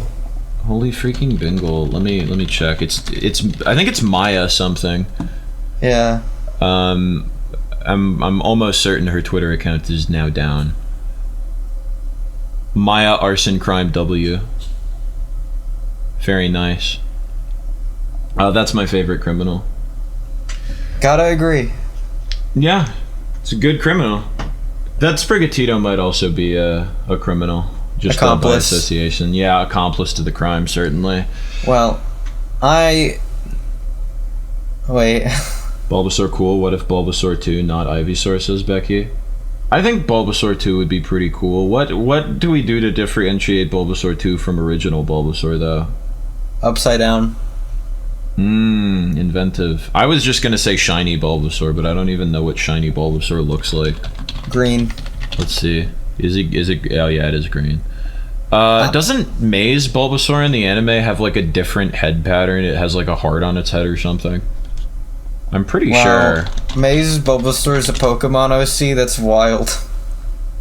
Holy freaking Bingle. Let me check. It's I think it's Maya something. Yeah. I'm almost certain her Twitter account is now down. Maya Arson Crime W. Very nice. That's my favorite criminal. Gotta agree. Yeah, it's a good criminal. That Sprigatito might also be a criminal. Just by association. Yeah, accomplice to the crime, certainly. Well, wait. Bulbasaur cool. What if Bulbasaur 2, not Ivysaur, says Becky? I think Bulbasaur 2 would be pretty cool. What do we do to differentiate Bulbasaur 2 from original Bulbasaur, though? Upside down. Inventive. I was just gonna say shiny Bulbasaur, but I don't even know what shiny Bulbasaur looks like. Green. Let's see. Is it? Oh yeah, it is green. Doesn't Maze Bulbasaur in the anime have like a different head pattern? It has like a heart on its head or something. I'm pretty sure. Maze Bulbasaur is a Pokemon OC. That's wild.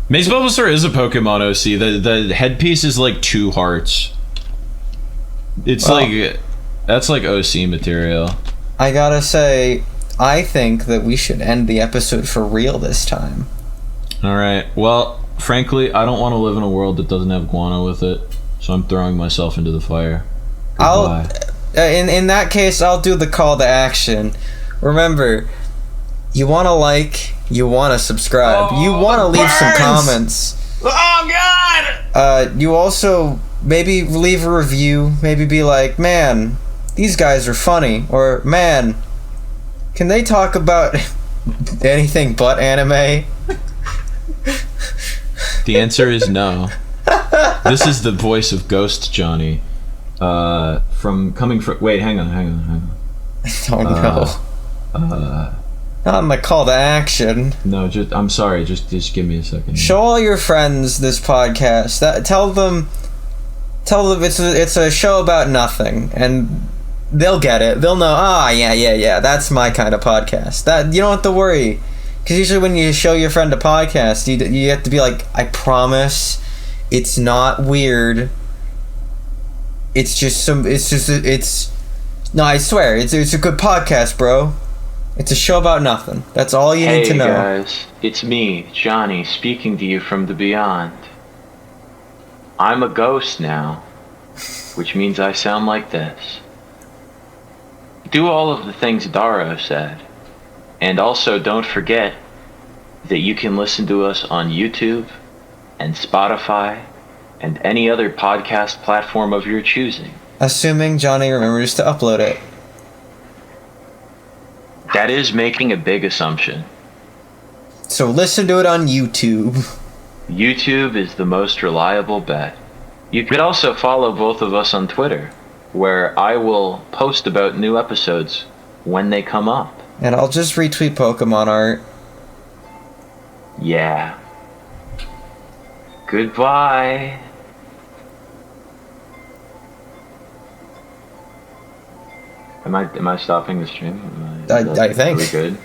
Maze Bulbasaur is a Pokemon OC. The headpiece is like 2 hearts. It's like that's like OC material. I gotta say, I think that we should end the episode for real this time. All right. Well, frankly, I don't want to live in a world that doesn't have guano with it, so I'm throwing myself into the fire. Goodbye. In that case, I'll do the call to action. Remember, you want to like, you want to subscribe, you want to leave some comments. Oh God! You also maybe leave a review. Maybe be like, man, these guys are funny, or man, can they talk about anything but anime? The answer is no. This is the voice of Ghost Jonii. Wait, hang on. I don't know. Not on the call to action. No, I'm sorry. Just give me a second. Show all your friends this podcast. Tell them it's a show about nothing, and they'll get it. They'll know. Yeah. That's my kind of podcast. That you don't have to worry, because usually when you show your friend a podcast, you have to be like, I promise, it's not weird. No, I swear, it's a good podcast, bro. It's a show about nothing. That's all you need to know. Hey guys, it's me, Jonii, speaking to you from the beyond. I'm a ghost now, which means I sound like this. Do all of the things Daro said, and also don't forget that you can listen to us on YouTube and Spotify and any other podcast platform of your choosing. Assuming Jonii remembers to upload it. That is making a big assumption. So listen to it on YouTube. YouTube is the most reliable bet. You could also follow both of us on Twitter, where I will post about new episodes when they come up. And I'll just retweet Pokemon art. Yeah. Goodbye. Am I stopping the stream? I think. Are we good?